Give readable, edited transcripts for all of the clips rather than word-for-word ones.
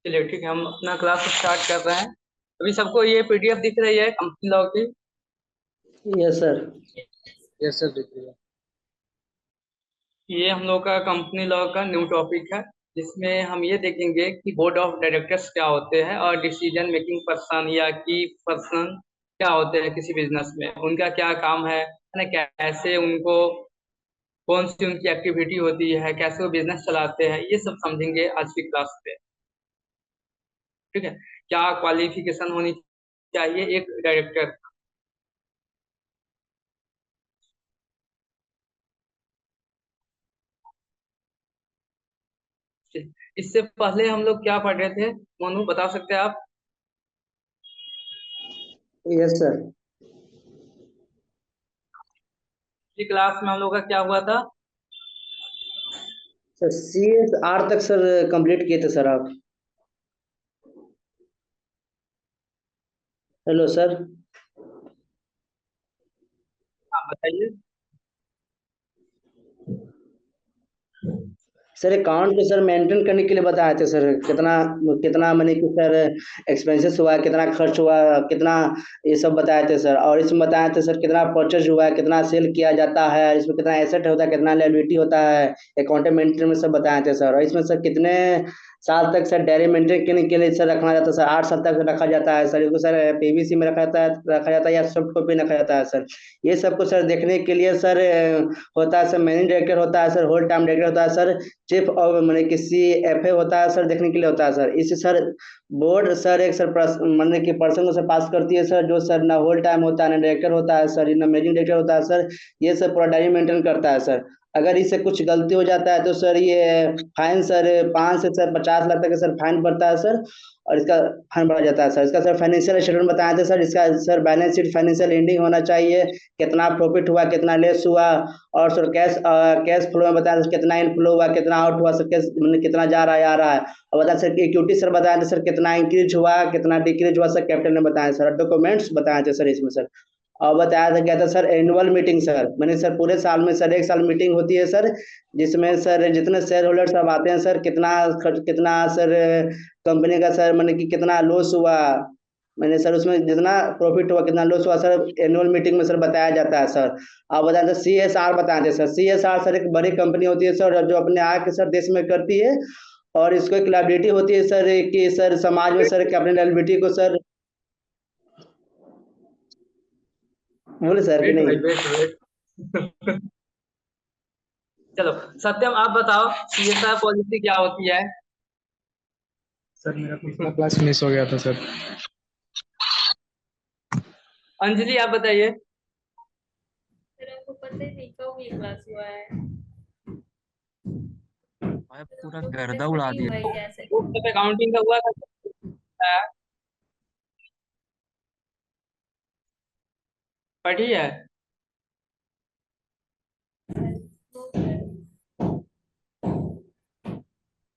चलिए ठीक है, हम अपना क्लास स्टार्ट कर रहे हैं। अभी सबको ये पीडीएफ दिख रही है कंपनी लॉ की? Yes sir. यस सर, दिख रही है। ये हम लोग का कंपनी लॉ का न्यू टॉपिक है, जिसमें हम ये देखेंगे कि बोर्ड ऑफ डायरेक्टर्स क्या होते हैं और डिसीजन मेकिंग पर्सन या की पर्सन क्या होते हैं किसी बिजनेस में, उनका क्या काम है ना, कैसे उनको कौन सी उनकी एक्टिविटी होती है, कैसे वो बिजनेस चलाते हैं, ये सब समझेंगे आज की क्लास पे। ठीक है। क्या क्वालिफिकेशन होनी चाहिए एक डायरेक्टर? इससे पहले हम लोग क्या पढ़ रहे थे, मोनू बता सकते हैं आप? Yes sir. पिछली क्लास में हम लोग का क्या हुआ था? सर सी एस आर तक सर कंप्लीट किए थे सर आप। Hello sir. आप बताइए। सर अकाउंट को सर मेंटेन करने के लिए बताए थे सर, कितना कितना मनी कि सर एक्सपेंसेस हुआ, कितना खर्च हुआ, कितना ये सब बताए थे सर। और इसमें बताए थे सर कितना परचेज हुआ है, कितना सेल किया जाता है, इसमें कितना एसेट होता है, कितना लायबिलिटी होता है, अकाउंट मेंटेन में सब बताए थे सर। और इसमें सर कितने साल तक सर डायरी मेंटेन करने के लिए सर रखना जाता है सर, 8 साल तक रखा जाता है सर। इसको सर पीवीसी में रखा जाता है या सॉफ्ट कॉपी में रखा जाता है सर। ये सब कुछ सर देखने के लिए सर होता है सर, मैनेजिंग डायरेक्टर होता है सर, होल टाइम डायरेक्टर होता है सर, चीफ ऑफ मैंने किसी एफए होता है सर, देखने के लिए होता है सर। इसे सर बोर्ड सर एक सर मैंने कि पर्सन को सर पास करती है सर, जो सर ना होल टाइम होता है ना डायरेक्टर होता है सर, ना मैनेजिंग डायरेक्टर होता है सर। ये सब पूरा डायरी मेंटेन करता है सर। अगर इससे कुछ गलती हो जाता है तो सर ये फाइन सर 5 से सर 50 लाख तक का सर फाइन पड़ता है सर। और इसका फाइन बढ़ा जाता है सर। इसका सर फाइनेंशियल स्टेटमेंट बताया था सर, इसका sir balance sheet financial ending होना चाहिए, कितना प्रॉफिट हुआ, कितना लेस हुआ। और सर कैश फ्लो में बताया सर कितना इनफ्लो हुआ, कितना आउट हुआ सर, कैश मतलब कितना जा रहा है आ रहा है। और बताया सर इक्विटी सर बताया था सर कितना इंक्रीज हुआ, कितना डिक्रीज हुआ सर, कैपिटल में बताया सर। डॉक्यूमेंट्स बताए थे सर इसमें सर। और बताया था क्या था सर, एनुअल मीटिंग सर, मैंने सर पूरे साल में सर एक साल मीटिंग होती है सर, जिसमें सर जितने शेयर होल्डर सब आते हैं सर, कितना खर्च, कितना सर कंपनी का सर मैंने कि कितना लॉस हुआ, मैंने सर उसमें जितना प्रॉफिट हुआ कितना लॉस हुआ सर, एनुअल मीटिंग में सर बताया जाता है सर। आप बताते हैं सी एस आर बताते हैं sir, C S R sir एक बड़ी कंपनी होती है सर, जो अपने आय के सर देश में करती है। और इसको एक लाइबिलिटी होती है सर कि सर समाज में सर कि अपने लाइबिलिटी को सर, बोले सर कि वेट नहीं। भाई, वेट वेट। चलो, सत्यम आप बताओ, सीएसआर पॉलिसी क्या होती है? सर मेरा पिछला क्लास मिस हो गया था सर। अंजलि आप बताइए। फिर हमको पता ही नहीं कब ये क्लास हुआ है। भाई पूरा हमको पहले गर्दा से उड़ा नहीं दिया। हुआ है कैसे। बुक्स ऑफ अकाउंटिंग का हुआ था? पढ़ी है?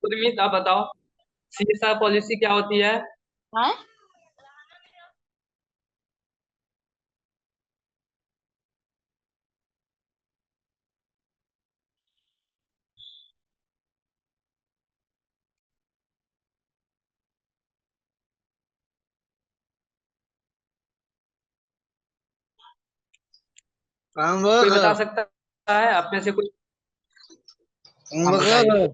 उर्मित आप बताओ, सीएसआर पॉलिसी क्या होती है? हाँ। कोई बता सकता है आप में से कुछ? हाँ बताइए।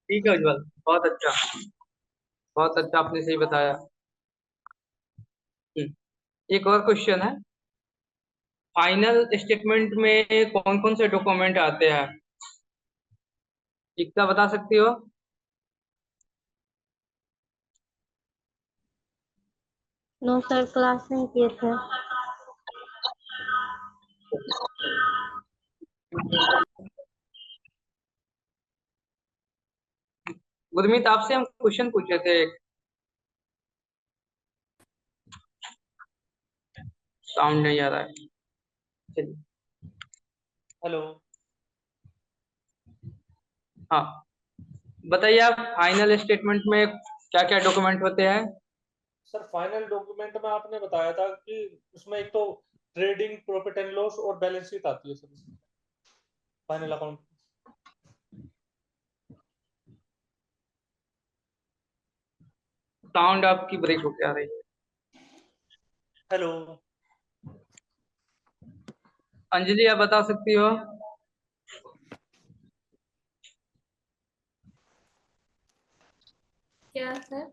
ठीक है उज्जवल, बहुत अच्छा, बहुत अच्छा, आपने सही बताया। एक और क्वेश्चन है, फाइनल स्टेटमेंट में कौन कौन से डॉक्यूमेंट आते हैं? इतना बता सकती हो? नो सर, क्लास नहीं किए थे। गुरमीत, आपसे हम क्वेश्चन पूछे थे। साउंड नहीं आ रहा है। चलिए। हेलो। हाँ, बताइए आप, फाइनल स्टेटमेंट में क्या क्या डॉक्यूमेंट होते हैं? सर फाइनल डॉक्यूमेंट में आपने बताया था कि उसमें एक तो ट्रेडिंग प्रॉफिट एंड लॉस और बैलेंस शीट आती है सर, फाइनल अकाउंट। साउंड आपकी ब्रेक होके आ रही है। हेलो। अंजलि, आप बता सकती हो? क्या सर?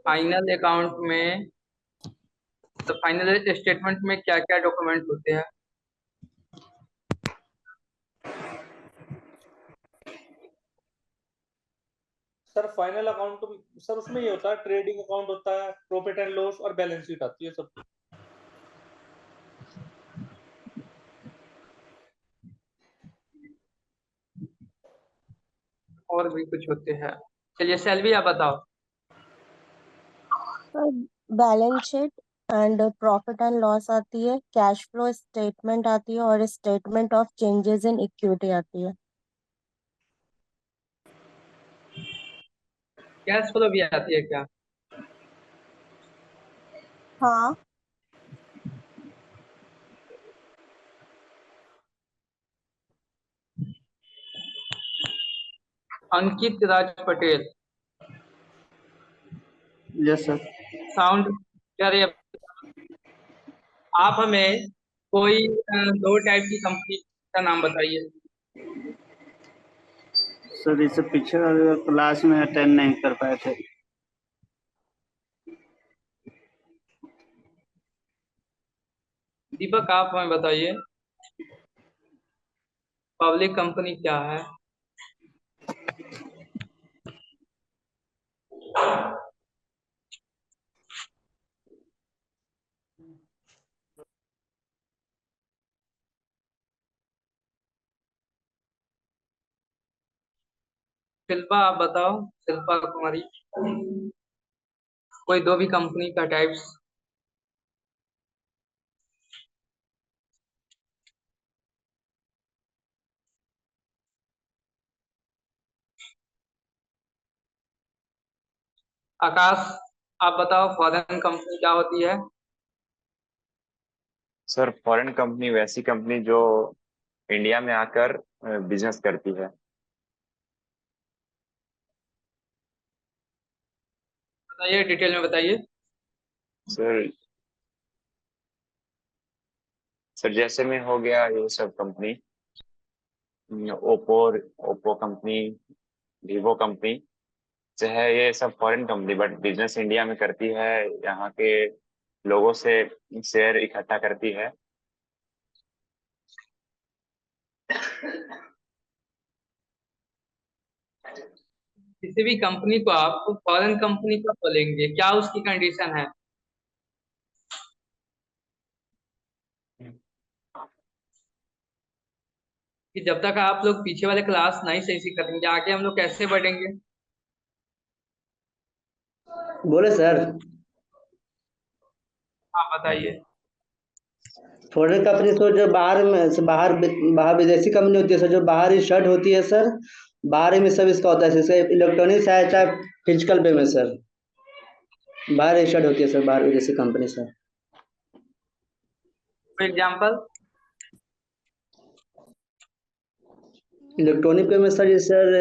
फाइनल अकाउंट में, तो फाइनल स्टेटमेंट में क्या क्या डॉक्यूमेंट होते हैं? सर फाइनल अकाउंट सर उसमें ये होता है, ट्रेडिंग अकाउंट होता है, प्रॉफिट एंड लॉस और बैलेंस शीट आती है सब। और भी कुछ होते हैं? चलिए सेल्वी, आप बताओ। Sir, balance sheet and profit and loss आती है, कैश फ्लो स्टेटमेंट आती है और statement of changes in equity आती है। कैश फ्लो भी आती है क्या? हाँ। Ankit Raj Patel. Yes sir. Sound क्या रही है? आप हमें कोई दो टाइप की कंपनी का नाम बताइए। सर इससे पीछे वाले क्लास में अटेंड नहीं कर पाए थे। दीपक, आप हमें बताइए, पब्लिक कंपनी क्या है? शिल्पा, आप बताओ, शिल्पा कुमारी, कोई दो भी कंपनी का टाइप्स। आकाश, आप बताओ, फॉरेन कंपनी क्या होती है? सर फॉरेन कंपनी वैसी कंपनी जो इंडिया में आकर बिजनेस करती है। बताइए, डिटेल में बताइए। सर सर जैसे में हो गया ये सब company, Oppo Oppo company, Vivo company जो है, ये सब foreign company but business India में करती है। यहाँ के लोगों से शेयर इकट्ठा करती है। किसी भी कंपनी को आप फॉरेन कंपनी कब बोलेंगे, क्या उसकी कंडीशन है? कि जब तक आप लोग पीछे वाले क्लास नहीं सही से करेंगे, आगे हम लोग कैसे बढ़ेंगे? बोले सर। हाँ, बताइए। फॉरेन कंपनी तो जो बाहर में से बाहर बाहर विदेशी कंपनी होती है सर, जो बाहर ही शर्ट होती है सर। बाहर ही में सब इसका होता है, जैसे इलेक्ट्रॉनिक्स है चाहे फिजिकल पे में सर। बाहर ही शर्ट होती है सर, बाहर विदेशी company sir. For example. Electronic पे में सर, ये सर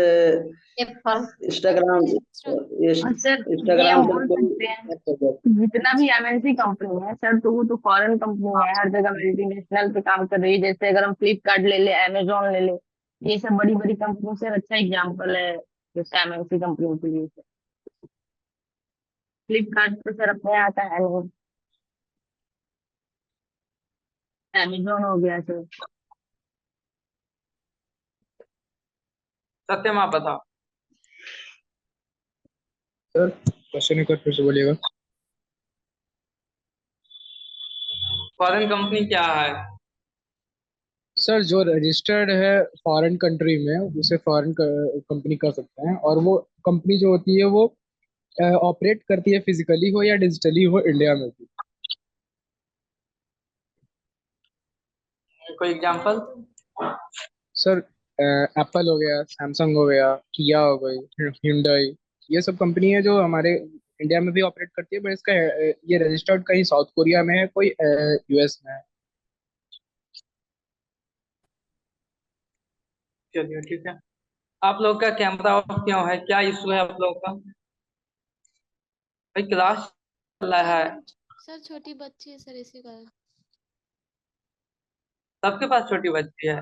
एप्पल। इंस्टाग्राम, और सर ये इंस्टाग्राम हम सर बोल सकते हैं, जितना भी एमएनसी कंपनी है सर, तो वो तो फॉरेन कंपनी है, हर जगह मल्टीनेशनल पे काम कर रही है। जैसे अगर हम फ्लिपकार्ट ले ले, अमेजोन ले ले, ये सब बड़ी बड़ी कंपनी से अच्छा एग्जाम्पल है जैसे एमएनसी कंपनी के लिए। फ्लिपकार्ट तो सर अपने यहाँ का है नहीं, अमेजोन हो गया सर। सत्यम आप बताओ। सर क्वेश्चन एक बार फिर से बोलिएगा। फॉरेन कंपनी क्या है? सर जो रजिस्टर्ड है फॉरेन कंट्री में उसे फॉरेन कंपनी कर सकते हैं, और वो कंपनी जो होती है वो ऑपरेट करती है फिजिकली हो या डिजिटली हो इंडिया में भी। कोई एग्जांपल? सर एप्पल हो गया, सैमसंग हो गया, किया हो गई, hyundai, ये सब कंपनी है जो हमारे इंडिया में भी ऑपरेट करती है, पर इसका ये रजिस्टर्ड कहीं साउथ कोरिया में है, कोई यूएस में है। चलिए ठीक है। आप लोग का कैमरा ऑफ क्यों है? क्या इशू है आप लोग का? भाई क्लास चल रहा है। सर छोटी बच्ची है सर, इसी का। सबके पास छोटी बच्ची है?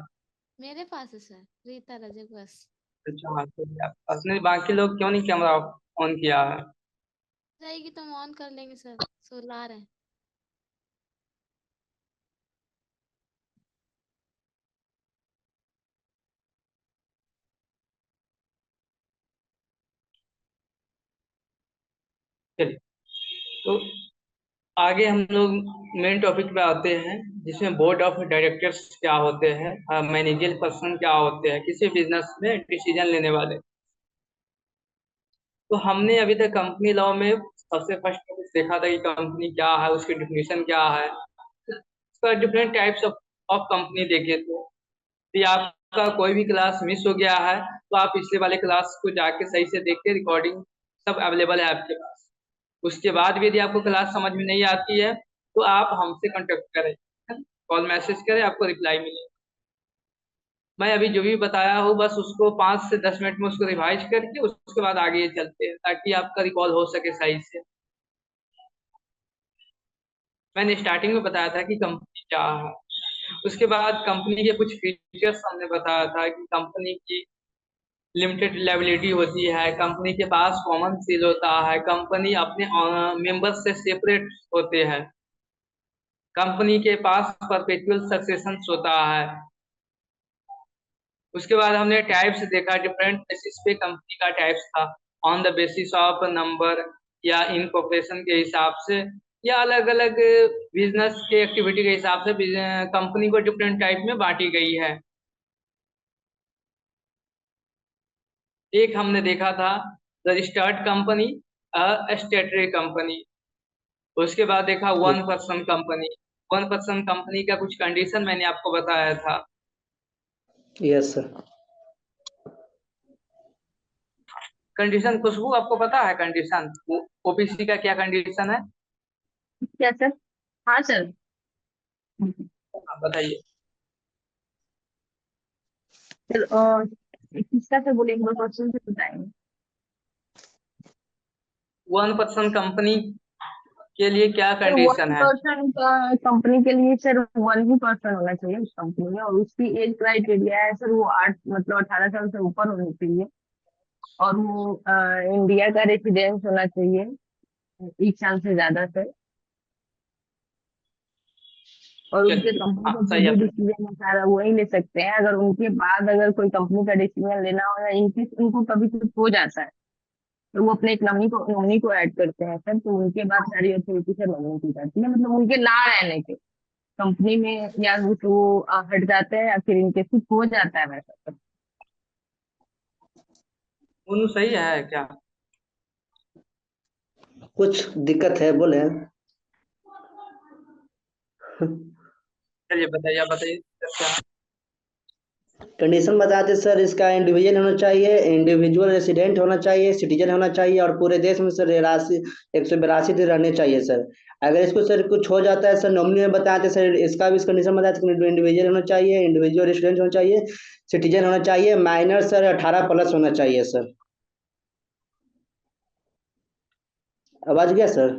मेरे पास है सर, रीता रजक बस। अच्छा हाँ, तो अपने बाकी लोग क्यों नहीं कैमरा ऑन किया है? रहेगी तो हम ऑन कर लेंगे सर, सोलार है। चलिए, तो आगे हम लोग मेन टॉपिक पे आते हैं, जिसमें बोर्ड ऑफ डायरेक्टर्स क्या होते हैं, मैनेजर पर्सन क्या होते हैं किसी बिजनेस में डिसीजन लेने वाले। तो हमने अभी तक कंपनी लॉ में सबसे फर्स्ट टॉपिक देखा था कि कंपनी क्या है, उसकी डिफिनेशन क्या है। उसका डिफरेंट टाइप्स ऑफ कंपनी देखे थे। यदि आपका कोई भी क्लास मिस हो गया है तो आप पिछले वाले क्लास को जाके सही से देख के, रिकॉर्डिंग सब अवेलेबल है आपके पास। उसके बाद भी यदि आपको क्लास समझ में नहीं आती है तो आप हमसे कांटेक्ट करें, कॉल मैसेज करें, आपको रिप्लाई मिलेगा। मैं अभी जो भी बताया हूँ बस उसको 5 से 10 मिनट में उसको रिवाइज करके उसके बाद आगे चलते हैं, ताकि आपका रिकॉल हो सके सही से। मैंने स्टार्टिंग में बताया था कि कंपनी क्या है। उसके बाद कंपनी के कुछ फीचर्स हमने बताया था कि कंपनी की लिमिटेड लायबिलिटी होती है, कंपनी के पास कॉमन सील होता है, कंपनी अपने मेंबर्स से सेपरेट होते हैं, कंपनी के पास परपेचुअल सक्सेशन होता है। उसके बाद हमने टाइप्स देखा, डिफरेंट बेसिस पे कंपनी का टाइप्स था, on the basis of number या इनकॉर्पोरेशन के हिसाब से, या अलग अलग बिजनेस के एक्टिविटी के हिसाब से कंपनी को डिफरेंट टाइप में बांटी गई है। एक हमने देखा था रजिस्टर्ड कंपनी, स्टेटरी कंपनी। उसके बाद देखा one person company. One person company का कुछ कंडीशन मैंने आपको बताया था। Yes sir. कंडीशन खुशबू आपको पता है कंडीशन ओपीसी का क्या कंडीशन है? क्या सर? हाँ सर। आप बताइए। सर किसका सर बोलेंगे, मैं क्वेश्चन से बताएंगे। वन पर्सन कंपनी के लिए क्या सर वन कंडीशन है? पर्सन का कंपनी के लिए सर वन ही पर्सन होना चाहिए उस कंपनी में, और उसकी एज क्राइटेरिया है सर वो 8 मतलब 18 साल से ऊपर होनी चाहिए, और वो इंडिया का रेसिडेंस होना चाहिए 1 साल से ज्यादा सर। और उनके चलिए कंपनी हाँ का जो सही भी है। डिसीजन है सारा वही ले सकते हैं। अगर उनके बाद अगर कोई कंपनी का डिसीजन लेना हो या इनकेस उनको कभी कुछ हो जाता है तो वो अपने एक नॉमिनी को ऐड करते हैं सर, तो उनके बाद सारी अथॉरिटी सर नॉमिनी की जाती है, मतलब उनके ना रहने के कंपनी में या तो वो हट जाते हैं या फिर इनके कुछ हो जाता है वैसा सब। दोनों सही है क्या? कुछ दिक्कत है बोले? चलिए बताइए, आप बताइए क्या? कंडीशन बताते सर, इसका इंडिविजुअल होना चाहिए, इंडिविजुअल रेसिडेंट होना चाहिए, सिटीजन होना चाहिए, और पूरे देश में सर 182 दिन रहने चाहिए सर। अगर इसको सर कुछ हो जाता है सर, नॉमिनी में बताते सर, इसका भी इस कंडीशन बताते इंडिविजुअल होना चाहिए, इंडिविजुअल रेसिडेंट होना चाहिए, सिटीजन होना चाहिए, माइनर सर 18+ होना चाहिए सर। आवाज गया सर?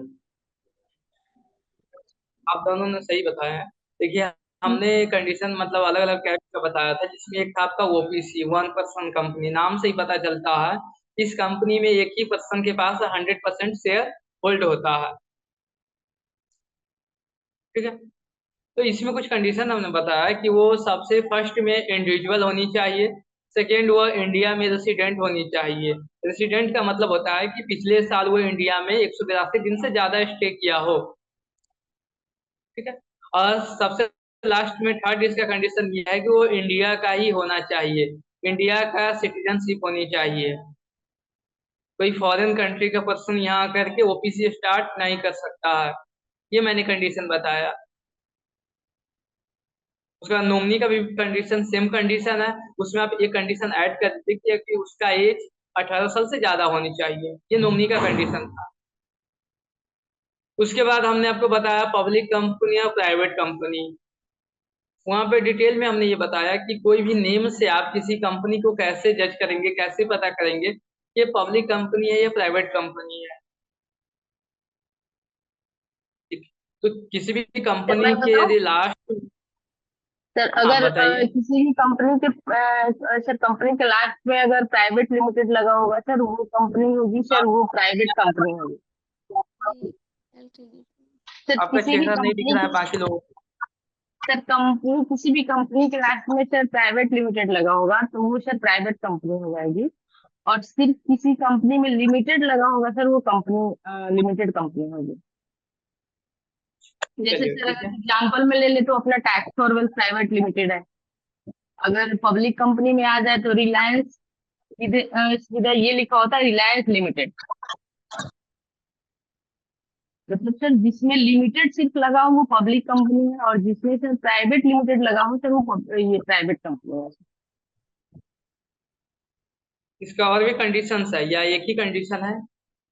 आप दोनों ने सही बताया है। देखिए, हमने कंडीशन मतलब अलग अलग टाइप का बताया था, जिसमें एक था आपका ओपीसी, वन पर्सन कंपनी। नाम से ही पता चलता है इस कंपनी में एक ही पर्सन के पास 100% शेयर होल्ड होता है। ठीक है, तो इसमें कुछ कंडीशन हमने बताया कि वो सबसे फर्स्ट में इंडिविजुअल होनी चाहिए, सेकेंड, वो इंडिया में रेसिडेंट होनी चाहिए। रेसिडेंट का मतलब होता है कि पिछले साल वो इंडिया में 182 दिन से ज्यादा स्टे किया हो। ठीक है। और सबसे लास्ट में थर्ड इसका कंडीशन ये है कि वो इंडिया का ही होना चाहिए, इंडिया का सिटीजनशिप होनी चाहिए। कोई फॉरेन कंट्री का पर्सन यहाँ करके ओपीसी स्टार्ट नहीं कर सकता है। ये मैंने कंडीशन बताया। उसका नॉमिनी का भी कंडीशन सेम कंडीशन है, उसमें आप एक कंडीशन ऐड कर दीजिए कि उसका एज 18 साल से ज्यादा होनी चाहिए। ये नॉमिनी का कंडीशन था। उसके बाद हमने आपको बताया पब्लिक कंपनी और प्राइवेट कंपनी। वहां पे डिटेल में हमने ये बताया कि कोई भी नेम से आप किसी कंपनी को कैसे जज करेंगे, कैसे पता करेंगे ये पब्लिक कंपनी है या प्राइवेट कंपनी है। ठीक। तो किसी भी सर मैं कंपनी के बताऊं? यदि लास्ट। सर हाँ अगर बताइए। किसी भी कंपनी के सर कंपनी के लास्ट में अगर प्राइवेट लिमिटेड लगा होगा सर, वो कंपनी होगी सर, वो प्राइवेट कंपनी होगी। LTD। सर आपका किसी भी चेहरा नहीं दिख कंपनी रहा है के बाकी लोगों को। सर कंपनी किसी भी कंपनी के लास्ट में सर प्राइवेट लिमिटेड लगा होगा तो वो सर प्राइवेट कंपनी हो जाएगी। और सिर्फ किसी कंपनी में लिमिटेड लगा होगा सर, वो कंपनी लिमिटेड कंपनी होगी। जैसे चलिए सर ठीक अगर है। एग्जाम्पल में ले ले तो अपना टैक्स और वेल्थ प्राइवेट लिमिटेड है। अगर पब्लिक कंपनी में आ जाए तो रिलायंस, इधर इधर ये लिखा होता है रिलायंस लिमिटेड। मतलब सर जिसमें लिमिटेड सिर्फ लगा हो वो पब्लिक कंपनी है, और जिसमें सर प्राइवेट लिमिटेड लगा हो सर वो ये प्राइवेट कंपनी है। इसका और भी कंडीशंस है या एक ही कंडीशन है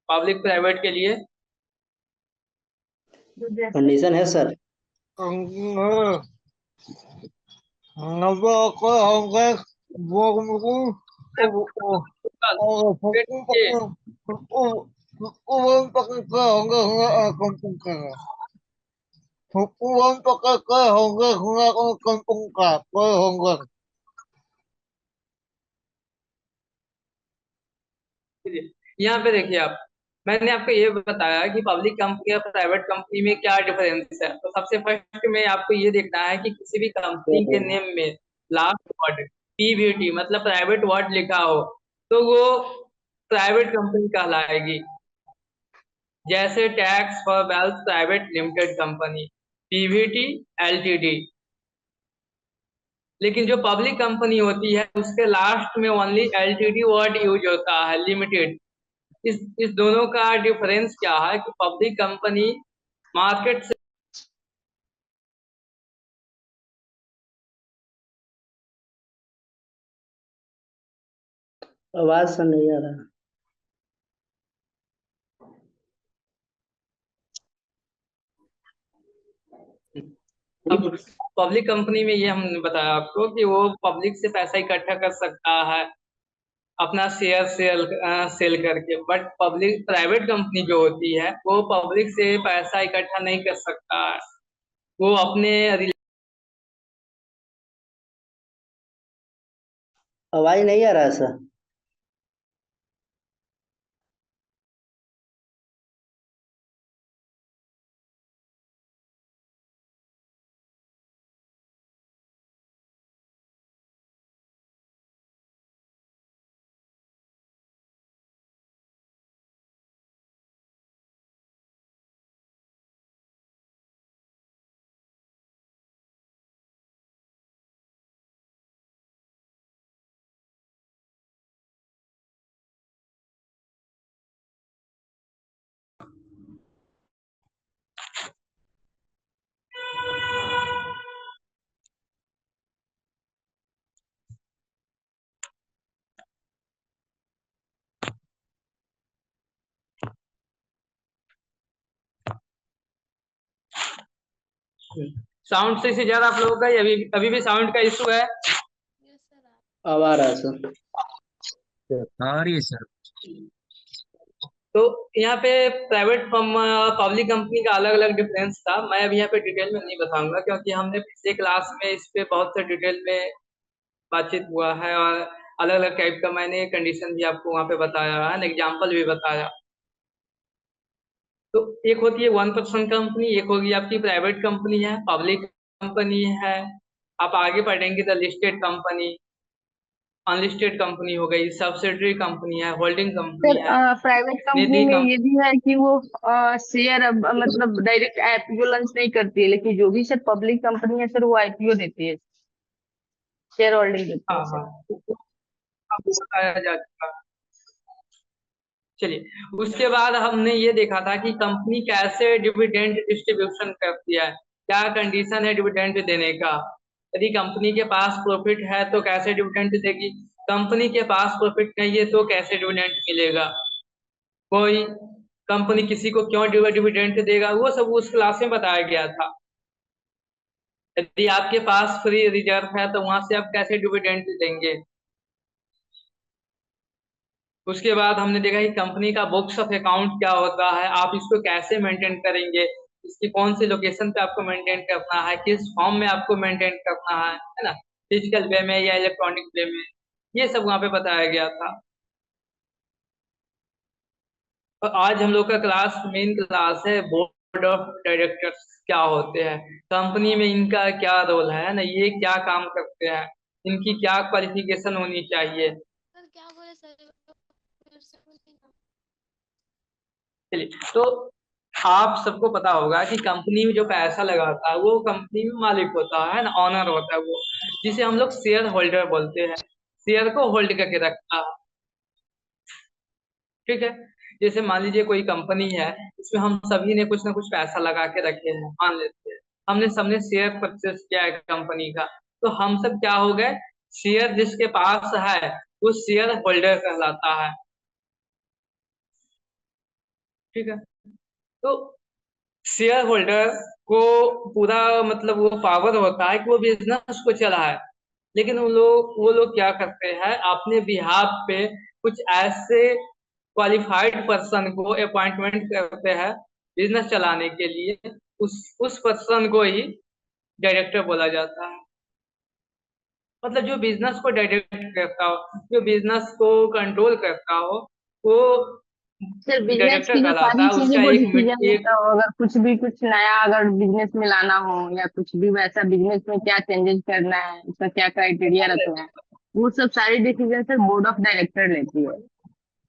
पब्लिक प्राइवेट के लिए? तो जैसे कंडीशन है सर। ये यहाँ पे देखिए आप, मैंने आपको ये बताया कि पब्लिक कंपनी और प्राइवेट कंपनी में क्या डिफरेंस है। तो सबसे फर्स्ट में आपको ये देखना है कि किसी भी कंपनी के नेम में लास्ट वर्ड पीवीटी मतलब प्राइवेट वर्ड लिखा हो तो वो प्राइवेट कंपनी कहलाएगी। जैसे tax for wealth private limited company, Pvt LTD. लेकिन जो पब्लिक कंपनी होती है उसके लास्ट में ओनली एलटीडी वर्ड यूज होता है, लिमिटेड। इस दोनों का डिफरेंस क्या है कि पब्लिक कंपनी मार्केट से आवाज सर नहीं आ रहा। अब पब्लिक कंपनी में ये हमने बताया आपको कि वो पब्लिक से पैसा इकट्ठा कर सकता है अपना शेयर सेल करके। बट पब्लिक प्राइवेट कंपनी जो होती है वो पब्लिक से पैसा इकट्ठा नहीं कर सकता है। वो अपने आवाज नहीं आ रहा है सर। साउंड से इसे ज्यादा आप लोगों का अभी अभी भी साउंड का इशू है? Yes sir. अब आ रहा है सर। आ रही है सर। तो यहाँ पे प्राइवेट पब्लिक कंपनी का अलग अलग डिफरेंस था। मैं अभी यहाँ पे डिटेल में नहीं बताऊंगा क्योंकि हमने पिछले क्लास में इस पे बहुत से डिटेल में बातचीत हुआ है और अलग अलग टाइप का मैंने कंडीशन भी आपको वहाँ पे बताया है, एग्जाम्पल भी बताया। तो एक होती है वन पर्सन कंपनी, एक होगी आपकी प्राइवेट कंपनी है, पब्लिक कंपनी है। आप आगे पढ़ेंगे तो लिस्टेड कंपनी। अनलिस्टेड कंपनी हो गई, सब्सिडरी कंपनी है, होल्डिंग सर कंपनी है, प्राइवेट कंपनी निधि में ये कंपनी। भी है कि वो शेयर मतलब डायरेक्ट आईपीओ लॉन्च नहीं करती है, लेकिन जो भी सर पब्लिक कंपनी है सर वो आईपीओ देती है, शेयर होल्डिंग देती हाँ है हाँ, सर। आपको बताया जा चुका है। चलिए, उसके बाद हमने ये देखा था कि कंपनी कैसे डिविडेंड डिस्ट्रीब्यूशन करती है, क्या कंडीशन है डिविडेंड देने का। यदि कंपनी के पास प्रॉफिट है तो कैसे डिविडेंड देगी, कंपनी के पास प्रॉफिट नहीं है तो कैसे डिविडेंड मिलेगा, कोई कंपनी किसी को क्यों डिविडेंड देगा, वो सब उस क्लास में बताया गया था। यदि आपके पास फ्री रिजर्व है तो वहां से आप कैसे डिविडेंड देंगे। उसके बाद हमने देखा कि कंपनी का बुक्स ऑफ अकाउंट क्या होता है, आप इसको कैसे मेंटेन करेंगे, इसकी कौन सी लोकेशन पे आपको मेंटेन करना है, किस फॉर्म में आपको मेंटेन करना है ना, फिजिकल वे में या इलेक्ट्रॉनिक वे में, ये सब वहाँ पे बताया गया था। तो आज हम लोग का क्लास मेन क्लास है बोर्ड ऑफ डायरेक्टर्स क्या होते हैं, कंपनी में इनका क्या रोल है ना, ये क्या काम करते हैं, इनकी क्या क्वालिफिकेशन होनी चाहिए। सर क्या बोले सर, फिर से बोलिए ना। चलिए, तो आप सबको पता होगा कि कंपनी में जो पैसा लगाता है वो कंपनी में मालिक होता है ना, ऑनर होता है वो, जिसे हम लोग शेयर होल्डर बोलते हैं, शेयर को होल्ड करके रखता है। ठीक है, जैसे मान लीजिए कोई कंपनी है, इसमें हम सभी ने कुछ ना कुछ पैसा लगा के रखे हैं, मान लेते हैं हमने सबने शेयर परचेस किया है कंपनी का, तो हम सब क्या हो गए, शेयर जिसके पास है वो शेयर होल्डर कहलाता है। ठीक है, तो शेयर होल्डर को पूरा मतलब वो पावर होता है कि वो बिजनेस को चलाए, लेकिन वो लोग क्या करते हैं, अपने बिहाफ पे कुछ ऐसे क्वालिफाइड पर्सन को अपॉइंटमेंट करते हैं बिजनेस चलाने के लिए, उस पर्सन को ही डायरेक्टर बोला जाता है। मतलब जो बिजनेस को डायरेक्ट करता हो, जो बिजनेस को कंट्रोल करता हो, वो सर बिजनेस डायरेक्टर की जो कहलाता सारी है। चीजें उसका वो एक डिसीजन एक लेता हो, अगर कुछ भी कुछ नया अगर बिजनेस में लाना हो या कुछ भी वैसा बिजनेस में क्या चेंजेस करना है, उसका क्या क्राइटेरिया रखना है, वो सब सारी decision sir board of director लेती है।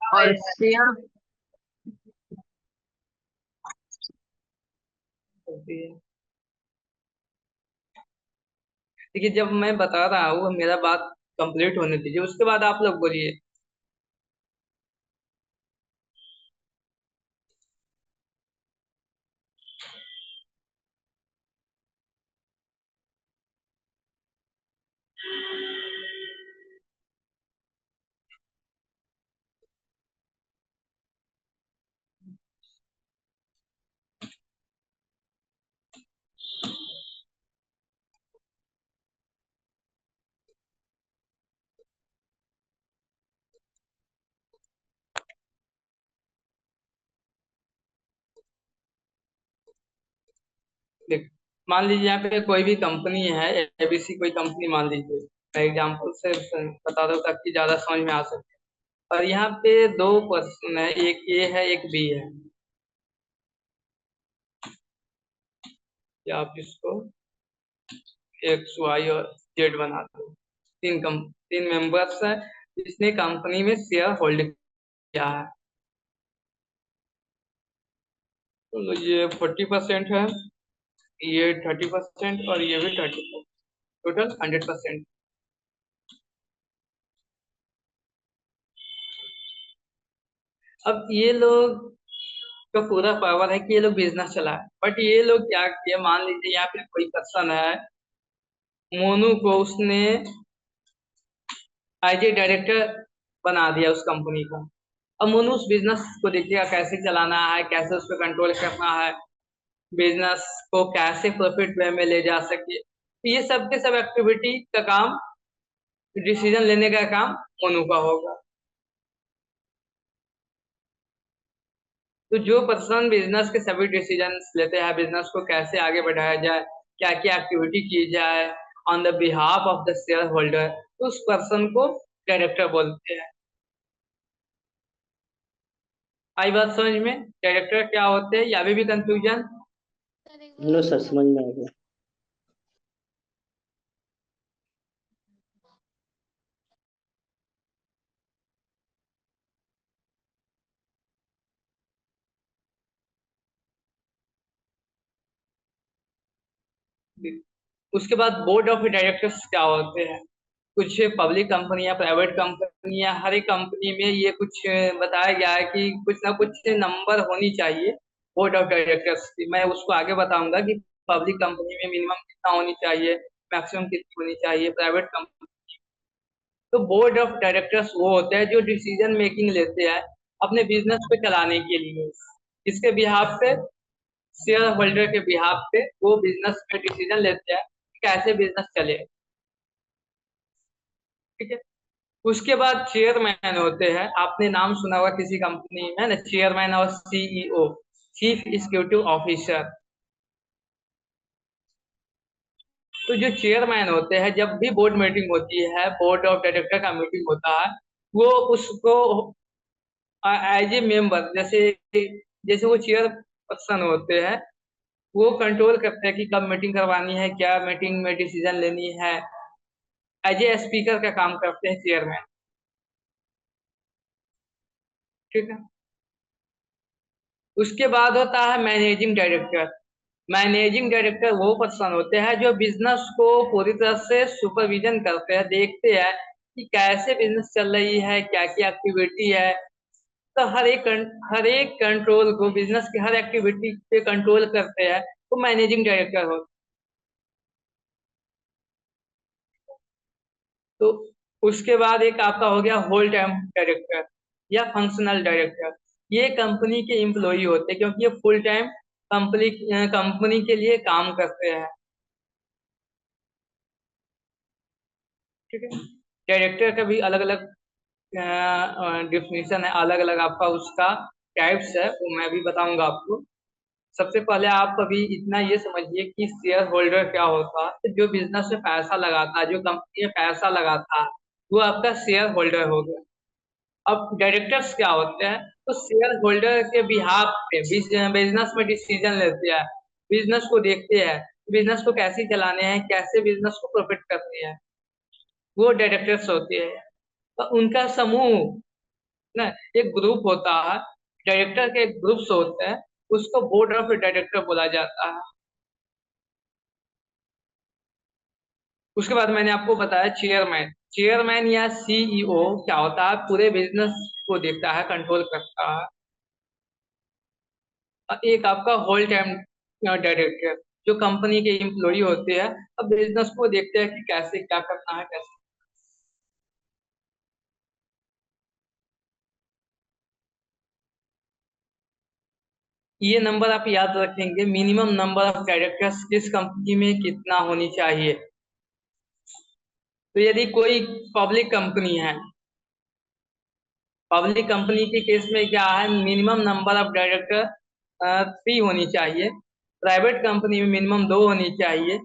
और शेयर होती है। देखिए, जब मैं बता रहा हूँ मेरा बात कंप्लीट होने दीजिए, उसके बाद आप लोग बोलिए। देख, मान लीजिए यहाँ पे कोई भी कंपनी है, एबीसी कोई कंपनी मान लीजिए, मैं एग्जांपल से बता दूं ताकि ज्यादा समझ में आ सके। और यहाँ पे दो पर्सन है, एक ए है एक बी है, या आप इसको एक्स वाई और जेड बना दो। तीन मेंबर्स है जिसने कंपनी में शेयर होल्ड किया है। तो ये 40% है, ये 30% और ये भी 30%, टोटल 100%। अब ये लोग का पूरा पावर है कि ये लोग बिजनेस चलाए, बट ये लोग क्या किए, मान लीजिए यहाँ पे कोई पर्सन है, मोनू को उसने एज ए डायरेक्टर बना दिया उस कंपनी का। अब मोनू उस बिजनेस को देखिएगा कैसे चलाना है, कैसे उस पर कंट्रोल करना है, बिजनेस को कैसे प्रॉफिट वे में ले जा सके, तो ये सब के सब एक्टिविटी का काम, डिसीजन लेने का काम मोनू का होगा। तो जो पर्सन बिजनेस के सभी डिसीजंस लेते हैं, बिजनेस को कैसे आगे बढ़ाया जाए, क्या क्या एक्टिविटी की जाए on the behalf of the share holder, तो उस पर्सन को डायरेक्टर बोलते हैं। आई बात समझ में, डायरेक्टर क्या होते हैं, या अभी भी कंफ्यूजन। सर एक बार नो और सर, बता समझ में आ गया। उसके बाद बोर्ड ऑफ डायरेक्टर्स क्या होते हैं। कुछ पब्लिक कंपनियां, प्राइवेट कंपनियां, हर एक कंपनी में ये कुछ बताया गया है कि कुछ ना कुछ नंबर होनी चाहिए बोर्ड ऑफ डायरेक्टर्स की। मैं उसको आगे बताऊंगा कि पब्लिक कंपनी में मिनिमम कितना होनी चाहिए, मैक्सिमम कितनी होनी चाहिए प्राइवेट कंपनी। तो बोर्ड ऑफ डायरेक्टर्स वो होते हैं जो डिसीजन मेकिंग लेते हैं अपने बिजनेस को चलाने के लिए। इसके बिहाफ पे, शेयर होल्डर के बिहाफ पे वो बिजनेस पे डिसीजन लेते हैं कि कैसे बिजनेस चले। ठीक है। उसके बाद चेयरमैन होते हैं, आपने नाम सुना होगा किसी कंपनी में ना, चेयरमैन और सीईओ, चीफ एग्जीक्यूटिव ऑफिसर। तो जो चेयरमैन होते हैं, जब भी बोर्ड मीटिंग होती है, बोर्ड ऑफ डायरेक्टर का मीटिंग होता है, वो उसको एज ए मेंबर, जैसे जैसे वो चेयर पर्सन होते हैं, वो कंट्रोल करते हैं कि कब मीटिंग करवानी है, क्या मीटिंग में डिसीजन लेनी है। एज ए स्पीकर का काम करते हैं चेयरमैन। ठीक है। उसके बाद होता है मैनेजिंग डायरेक्टर। मैनेजिंग डायरेक्टर वो पर्सन होते हैं जो बिजनेस को पूरी तरह से सुपरविजन करते हैं, देखते हैं कि कैसे बिजनेस चल रही है, क्या क्या एक्टिविटी है। तो हर एक कंट्रोल को, बिजनेस की हर एक्टिविटी पे कंट्रोल करते हैं, तो मैनेजिंग डायरेक्टर होते। तो उसके बाद एक आपका हो गया होल टाइम डायरेक्टर या फंक्शनल डायरेक्टर। ये कंपनी के एम्प्लॉय होते हैं क्योंकि ये फुल टाइम कंपनी कंपनी के लिए काम करते हैं। ठीक है। डायरेक्टर का भी अलग अलग डिफिनीशन है, अलग अलग आपका उसका टाइप्स है, वो मैं भी बताऊंगा आपको। सबसे पहले आप अभी इतना ये समझिए कि शेयर होल्डर क्या होता है। जो बिजनेस में पैसा लगाता है, जो कंपनी में पैसा लगाता है, वो आपका शेयर होल्डर हो गया। अब डायरेक्टर्स क्या होते हैं, तो शेयर होल्डर के बिहाफ पे बिजनेस में डिसीजन लेते हैं, बिजनेस को देखते हैं, बिजनेस को कैसे चलाने हैं, कैसे बिजनेस को प्रॉफिट करते हैं, वो डायरेक्टर्स होते हैं। तो उनका समूह ना, एक ग्रुप होता है, डायरेक्टर के ग्रुप्स होते हैं, उसको बोर्ड ऑफ डायरेक्टर बोला जाता है। उसके बाद मैंने आपको बताया चेयरमैन। चेयरमैन या सीईओ क्या होता है, पूरे बिजनेस को देखता है, कंट्रोल करता है। और एक आपका होल टाइम डायरेक्टर, जो कंपनी के एम्प्लॉय होते हैं, अब बिजनेस को देखते हैं कि कैसे क्या करना है, कैसे। ये नंबर आप याद रखेंगे, मिनिमम नंबर ऑफ डायरेक्टर्स किस कंपनी में कितना होनी चाहिए। तो यदि कोई पब्लिक कंपनी है, पब्लिक कंपनी के केस में क्या है, मिनिमम नंबर ऑफ डायरेक्टर 3 होनी चाहिए। प्राइवेट कंपनी में मिनिमम 2 होनी चाहिए।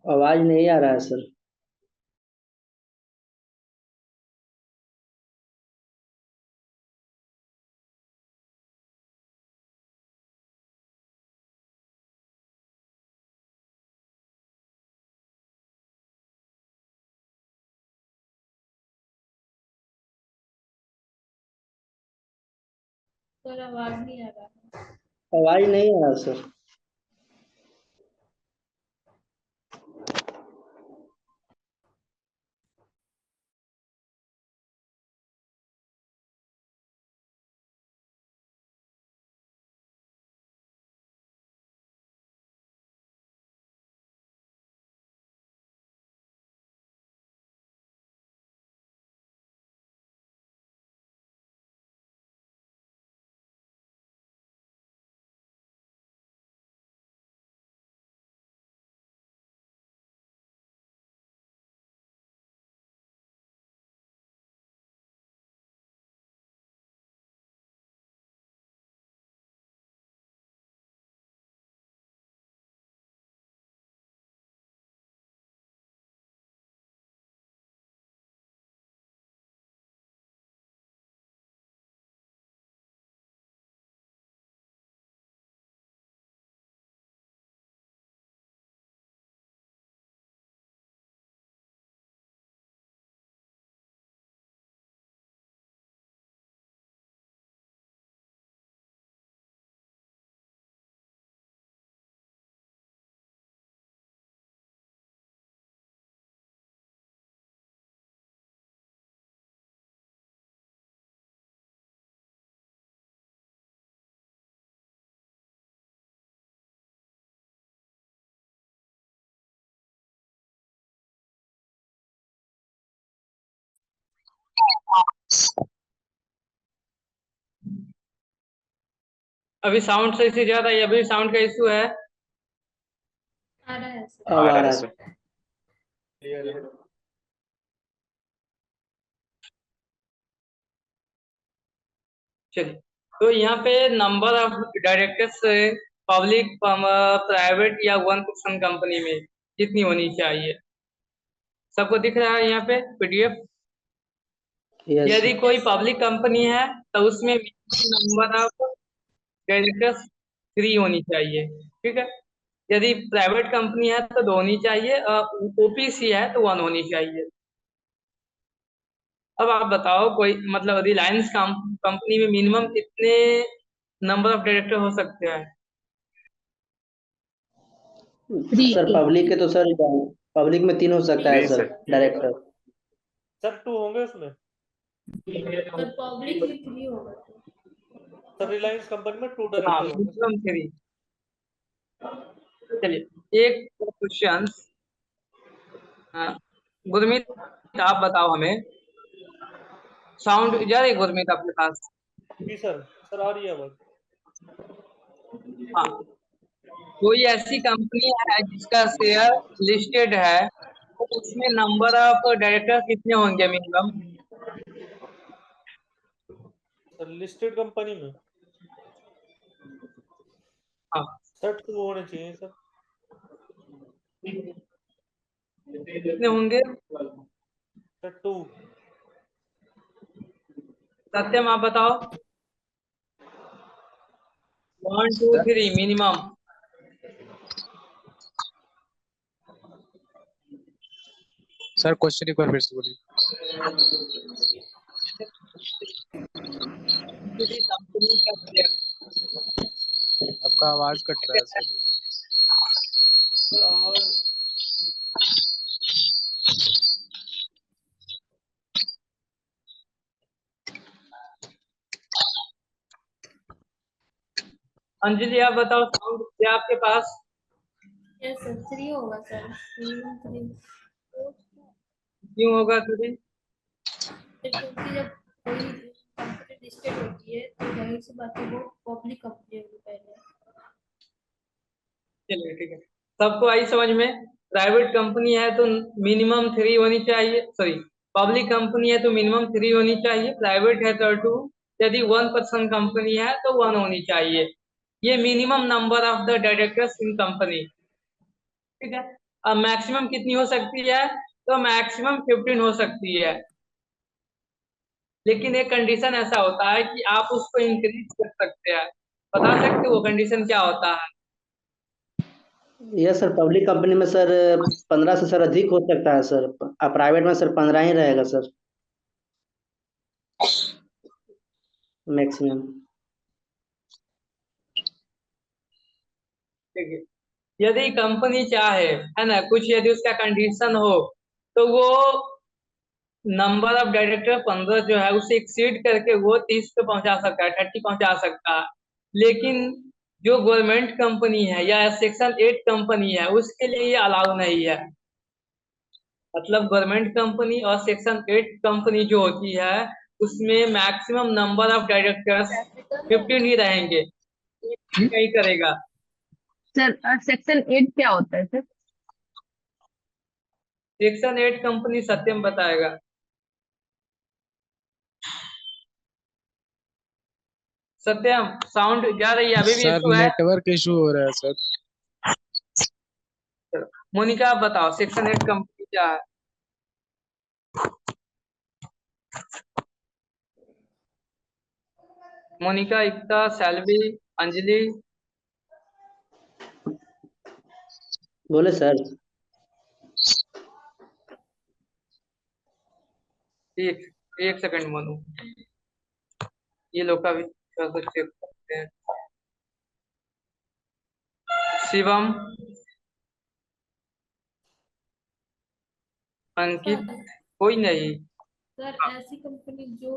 आवाज नहीं आ रहा है सर। सर आवाज नहीं आ रहा है। आवाज नहीं आ रहा सर। अभी साउंड सही से ज्यादा है, अभी साउंड का इशू है। आ रहा है सर। अब आ आ रहा रहा है है। सर। क्लियर है। चलिए, तो यहाँ पे number of directors public, private या वन पर्सन कंपनी में कितनी होनी चाहिए? सबको दिख रहा है यहाँ पे पीडीएफ? यस यदि सर। कोई यस सर। पब्लिक कंपनी है तो उसमें नंबर ऑफ डायरेक्टर्स 3 होनी चाहिए, ठीक है। यदि प्राइवेट कंपनी है तो 2 होनी चाहिए, और ओपीसी है तो 1 होनी चाहिए। अब आप बताओ, कोई मतलब रिलायंस कंपनी में मिनिमम कितने नंबर ऑफ डायरेक्टर हो सकते हैं? Sir three. पब्लिक के तो सर पब्लिक में 3 हो सकता है 3 सर सर। डायरेक्टर। सर 2 होंगे उसमें। सर पब्लिक में 3 होगा तो। सर रिलायंस कंपनी में 2 हाँ, डायरेक्टर होंगे सर। मिनिमम 3। चलिए, एक क्वेश्चन, गुरमीत, आप बताओ हमें। साउंड जा रही है गुरमीत आपके पास? जी सर। सर आ रही है आवाज। हाँ, कोई ऐसी कंपनी है जिसका शेयर लिस्टेड है, तो उसमें नंबर ऑफ डायरेक्टर कितने होंगे मिनिमम? सर लिस्टेड कंपनी में हाँ, सर 2 होने चाहिए सर। कितने होंगे? सर 2। सत्यम, आप बताओ। 1 2 3 मिनिमम। सर क्वेश्चन एक बार फिर से बोलिए। किसी कंपनी का शेयर, आपका आवाज कट रहा है सर। और अंजलि आप बताओ, साउंड क्या आपके पास? यस सर 3 होगा सर, मिनिमम 3। क्यों होगा तुझे? क्योंकि जब कोई कंपनी लिस्टेड होती है तो जाहिर सी बात है वो पब्लिक कंपनी होगी पहले। चलिए, ठीक है। सबको आई समझ में? प्राइवेट कंपनी है तो मिनिमम 3 होनी चाहिए, सॉरी, पब्लिक कंपनी है तो मिनिमम 3 होनी चाहिए, प्राइवेट है तो 2, यदि वन पर्सन कंपनी है तो 1 होनी चाहिए। ये minimum number of the directors in company, ठीक है। अब मैक्सिमम कितनी हो सकती है? तो मैक्सिमम 15 हो सकती है, लेकिन एक कंडीशन ऐसा होता है कि आप उसको इंक्रीज कर सकते हैं। बता सकते हो वो कंडीशन क्या होता है? यस सर पब्लिक कंपनी में सर 15 से सर अधिक हो सकता है सर। प्राइवेट में सर 15 ही रहेगा सर मैक्सिमम। ठीक है, यदि कंपनी चाहे, है ना, कुछ यदि उसका कंडीशन हो, तो वो नंबर ऑफ डायरेक्टर 15 जो है उसे एक्सीड करके वो 30 पे पहुंचा सकता है, 30 पहुंचा सकता है। लेकिन जो गवर्नमेंट कंपनी है या सेक्शन 8 कंपनी है उसके लिए ये अलाउ नहीं है। मतलब गवर्नमेंट कंपनी और सेक्शन 8 कंपनी जो होती है उसमें मैक्सिमम नंबर ऑफ डायरेक्टर्स 15 ही रहेंगे, नहीं करेगा। सर सेक्शन 8 क्या होता है सर? सेक्शन 8 कंपनी सत्यम बताएगा। सत्यम, साउंड जा रही है? अभी भी सर इशू है? नेटवर्क इशू हो रहा है सर। मोनिका आप बताओ, सेक्शन 8 कंपनी क्या है? मोनिका, एकता, सैलवी, अंजलि। बोले सर। एक एक सेकंड मोनू, ये लोग का भी थोड़ा सा चेक करते हैं। शिवम, अंकित, सर कोई नहीं। सर ऐसी कंपनी जो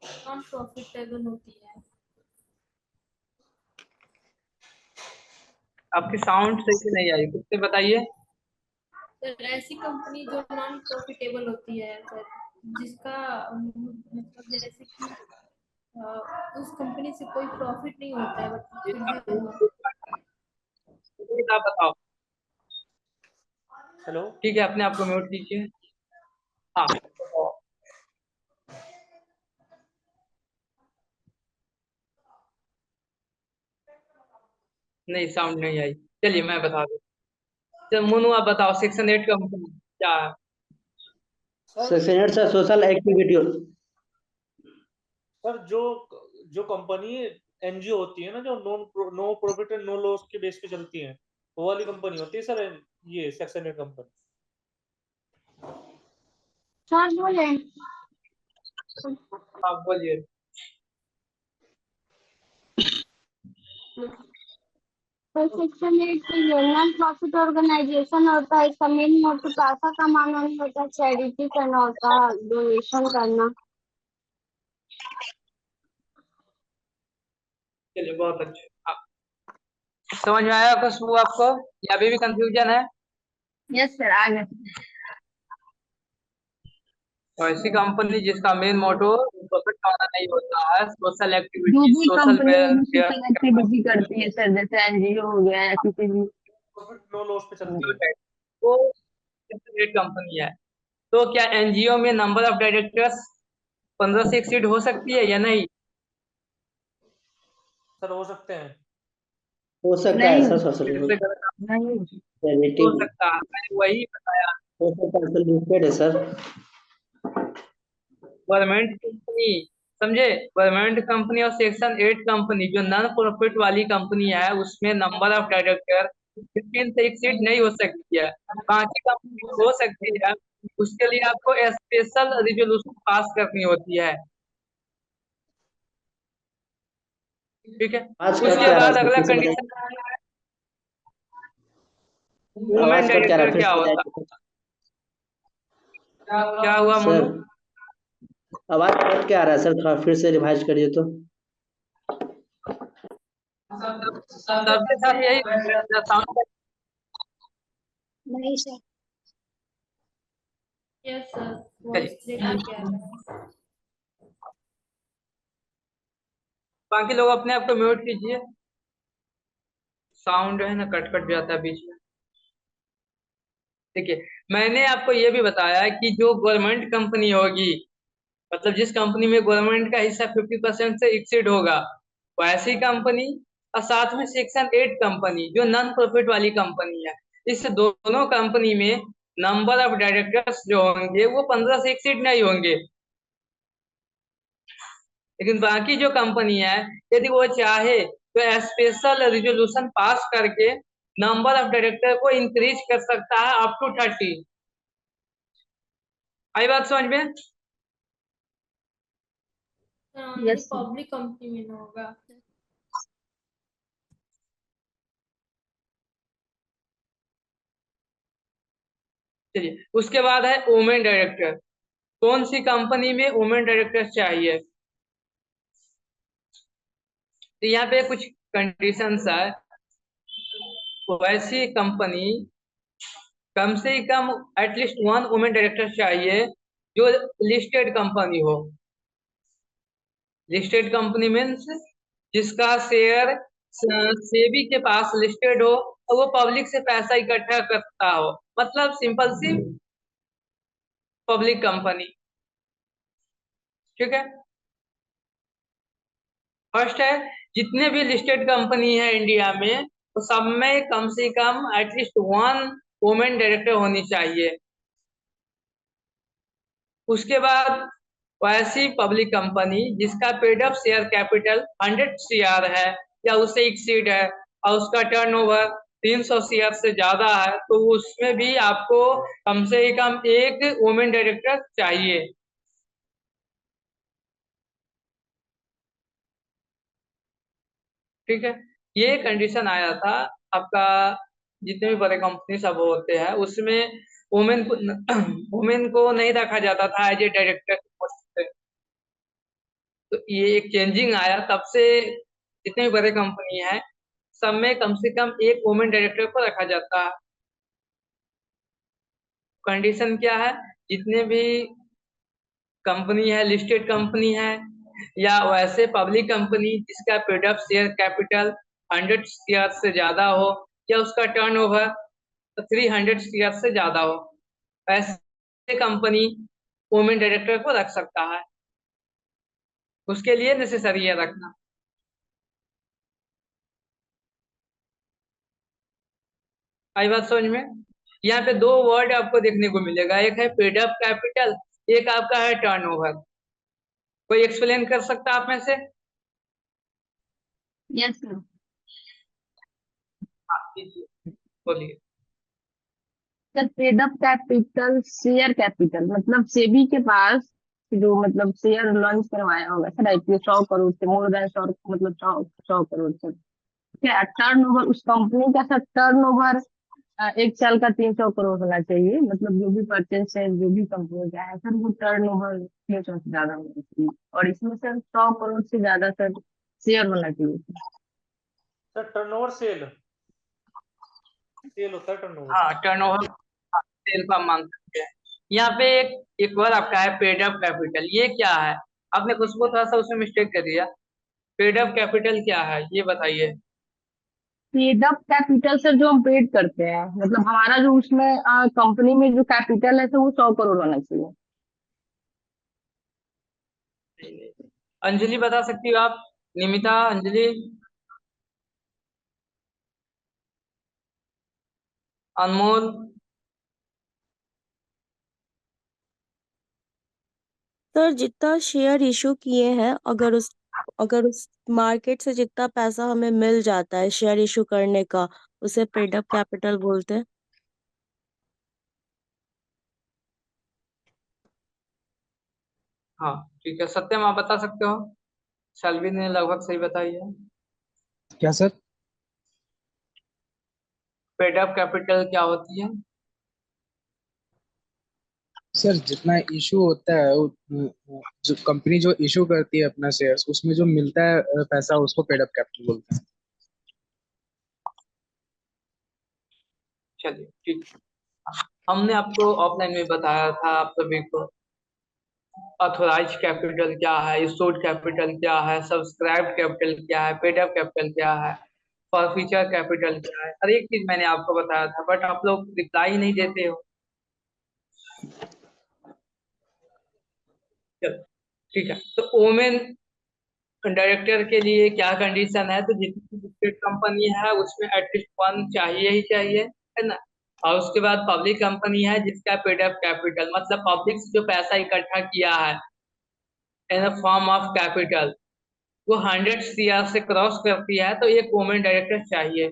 नॉन प्रॉफिटेबल होती है। आपकी साउंड सही से नहीं आई, फिर से बताइए। सर ऐसी कंपनी जो नॉन प्रॉफिटेबल होती है सर। जिसका मतलब जैसे कि उस कंपनी से कोई प्रॉफिट नहीं होता है बट फिर भी वो आप बताओ। हेलो। ठीक है, अपने आप को म्यूट कीजिए। हाँ बताओ। नहीं, साउंड नहीं आई। चलिए मैं बता दूँ। चल मोनू, आप बताओ, सेक्शन 8 कंपनी क्या है? Section 8 sir social activity. Sir जो कंपनी एनजीओ होती है ना, जो no profit and no loss के बेस पे चलती है, वो वाली कंपनी होती है सर ये सेक्शन 8 कंपनी। सर बोले आप बोलिए। तो सेक्शन 8 में नॉन प्रॉफिट ऑर्गेनाइजेशन होता है। इसका मेन मोटिव पैसा कमाना नहीं होता, चैरिटी करना होता है, डोनेशन करना। चलिए बहुत अच्छा। समझ में आया खुशबू आपको, या अभी भी कंफ्यूजन है? यस सर, आगे। तो ऐसी कंपनी जिसका मेन मोटो प्रॉफिट कमाना नहीं होता है, सोशल जो एक्टिविटी, भी सोशल कंपनी है जो वेलफेयर, सोशल एक्टिविटी करती है सर, जैसे एनजीओ हो गया या किसी भी। प्रॉफिट नो लॉस पे चलती है। वो एक कंपनी है। तो क्या एनजीओ में नंबर ऑफ डायरेक्टर्स 15 से एक्सीड हो सकती है या नहीं? सर हो सकते हैं। हो सकता है नहीं, सर सोशल फिर से गलत नहीं। एक्टिविटी हो सकता है, मैंने वही बताया। हो सकता है सर, लिमिटेड है सर। गवर्नमेंट कंपनी, समझे? गवर्नमेंट कंपनी और सेक्शन 8 कंपनी जो नॉन प्रॉफिट वाली कंपनी है, उसमें नंबर ऑफ डायरेक्टर 15 से एक्सीड नहीं हो सकती है। बाकी कंपनी हो सकती है। उसके लिए आपको स्पेशल रिजोल्यूशन पास करनी होती है। ठीक है। आवाज कट उसके के आ रहा है बाद सर, अगला फिर से कंडीशन, बताइए। वुमेन आवाज कट के आ रहा है, डायरेक्टर फिर क्या से होता? बताइए। क्या हुआ सर मोनू? आवाज कट के आ रहा है सर, थोड़ा फिर से रिवाइज करिए तो। सबके साथ यही साउंड। नहीं सर। यस सर, वॉइस चलिए, ब्रेक क्या है। बाकी लोग अपने आप को म्यूट कीजिए। साउंड है ना, कट कट जाता है बीच में। ठीक है। मैंने आपको ये भी बताया कि जो गवर्नमेंट कंपनी होगी, मतलब जिस कंपनी में गवर्नमेंट का हिस्सा 50% से एक्सीड होगा, वो ऐसी कंपनी, और साथ में सेक्शन 8 कंपनी जो नॉन प्रॉफिट वाली कंपनी है, इस दोनों कंपनी में नंबर ऑफ डायरेक्टर्स जो होंगे वो 15 से एक्सीड नहीं होंगे। लेकिन बाकी जो कंपनी है, यदि वो चाहे तो स्पेशल रिजोल्यूशन पास करके नंबर ऑफ डायरेक्टर को इंक्रीज कर सकता है अप टू 30। आई बात समझ में? Only yes sir. Public company में ना होगा। चलिए, उसके बाद है वुमेन डायरेक्टर। कौन सी कंपनी में वुमेन डायरेक्टर चाहिए? तो यहाँ पे कुछ कंडीशंस है। वैसी कंपनी, कम से कम एटलीस्ट 1 वुमेन डायरेक्टर चाहिए जो लिस्टेड कंपनी हो। लिस्टेड कंपनी मीन्स जिसका शेयर सेबी के पास लिस्टेड हो और वो पब्लिक से पैसा इकट्ठा करता हो, मतलब सिंपल सी पब्लिक कंपनी। ठीक है। फर्स्ट है, जितने भी लिस्टेड कंपनी है इंडिया में, तो सब में कम से कम एटलीस्ट 1 वुमेन डायरेक्टर होनी चाहिए। उसके बाद वैसी पब्लिक कंपनी जिसका paid up share capital 100 CR है या उससे एक्सीड है, और उसका टर्नओवर 300 सीआर से ज्यादा है, तो उसमें भी आपको कम से कम एक वुमेन डायरेक्टर चाहिए। ठीक है। ये कंडीशन आया था आपका। जितने भी बड़े कंपनी सब होते हैं उसमें वुमेन को वुमेन को नहीं रखा जाता था एज ए डायरेक्टर पोस्ट पे। तो ये एक चेंजिंग आया तब से, जितने भी बड़े कंपनी है सब में कम से कम एक वुमेन डायरेक्टर को रखा जाता है। कंडीशन क्या है? जितने भी कंपनी है, लिस्टेड कंपनी है, या वैसे पब्लिक कंपनी जिसका paid up share capital 100 share से ज्यादा हो, या उसका टर्नओवर 300 शेयर से ज्यादा हो, ऐसे कंपनी वुमेन डायरेक्टर को रख सकता है। उसके लिए नेसेसरी है रखना। आई बात समझ में? यहाँ पे दो वर्ड आपको देखने को मिलेगा, एक है पेड अप कैपिटल, एक आपका है टर्नओवर। कोई एक्सप्लेन कर सकता है आप में से? Yes sir. हाँ, कीजिए, बोलिए। Sir paid up capital share capital मतलब सेबी के पास जो मतलब शेयर लॉन्च करवाया होगा सर आईपीओ 100 करोड़ से मोर देन 100 मतलब 100 करोड़ सर। क्या टर्नओवर उस कंपनी का सर टर्नओवर 1 साल का 300 करोड़ होना चाहिए। मतलब जो भी परचेज है जो भी कंपनी का है सर वो टर्नओवर 300 से ज्यादा होना चाहिए और इसमें सर 100 करोड़ से ज्यादा सर शेयर होना चाहिए। सर टर्नओवर सेल सेल होता है टर्नओवर। हाँ, टर्नओवर सेल का मांग सकते हैं। यहाँ पे एक और आपका है पेड अप कैपिटल। ये क्या है? आपने कुछ को थोड़ा सा उसमें मिस्टेक कर दिया। पेड अप कैपिटल क्या है ये बताइए। पेड अप कैपिटल सर जो हम पेड करते हैं मतलब हमारा जो उसमें कंपनी में जो कैपिटल है सर वो 100 करोड़ होना चाहिए। अंजलि बता सकती हो आप? निमिता, अंजलि, अनमोल। सर जितना शेयर इशू किए हैं अगर उस मार्केट से जितना पैसा हमें मिल जाता है शेयर इशू करने का, उसे पेड अप कैपिटल बोलते हैं। हाँ ठीक है, सत्यम आप बता सकते हो? शैलवी ने लगभग सही बताई है। क्या सर? पेड अप कैपिटल क्या होती है? सर जितना इशू होता है जो कंपनी जो इशू करती है अपना शेयर्स उसमें जो मिलता है पैसा उसको पेड अप कैपिटल बोलते हैं। चलिए ठीक। हमने आपको ऑफलाइन में बताया था आप सभी को ऑथोराइज कैपिटल क्या है, इशूड कैपिटल क्या है, सब्सक्राइब कैपिटल क्या है, पेड अप कैपिटल क्या है, फॉरफीचर कैपिटल क्या है। हर एक चीज मैंने आपको बताया था, बट आप लोग रिप्लाई नहीं देते हो। चलो ठीक है, तो ओमेन डायरेक्टर के लिए क्या कंडीशन है? तो जितनी लिस्टेड कंपनी है उसमें एटलीस्ट वन चाहिए ही चाहिए, है ना। और उसके बाद पब्लिक कंपनी है जिसका पेड अप कैपिटल मतलब पब्लिक से जो पैसा इकट्ठा किया है इन फॉर्म ऑफ कैपिटल वो 100 सीआर से क्रॉस करती है तो एक वुमेन डायरेक्टर चाहिए।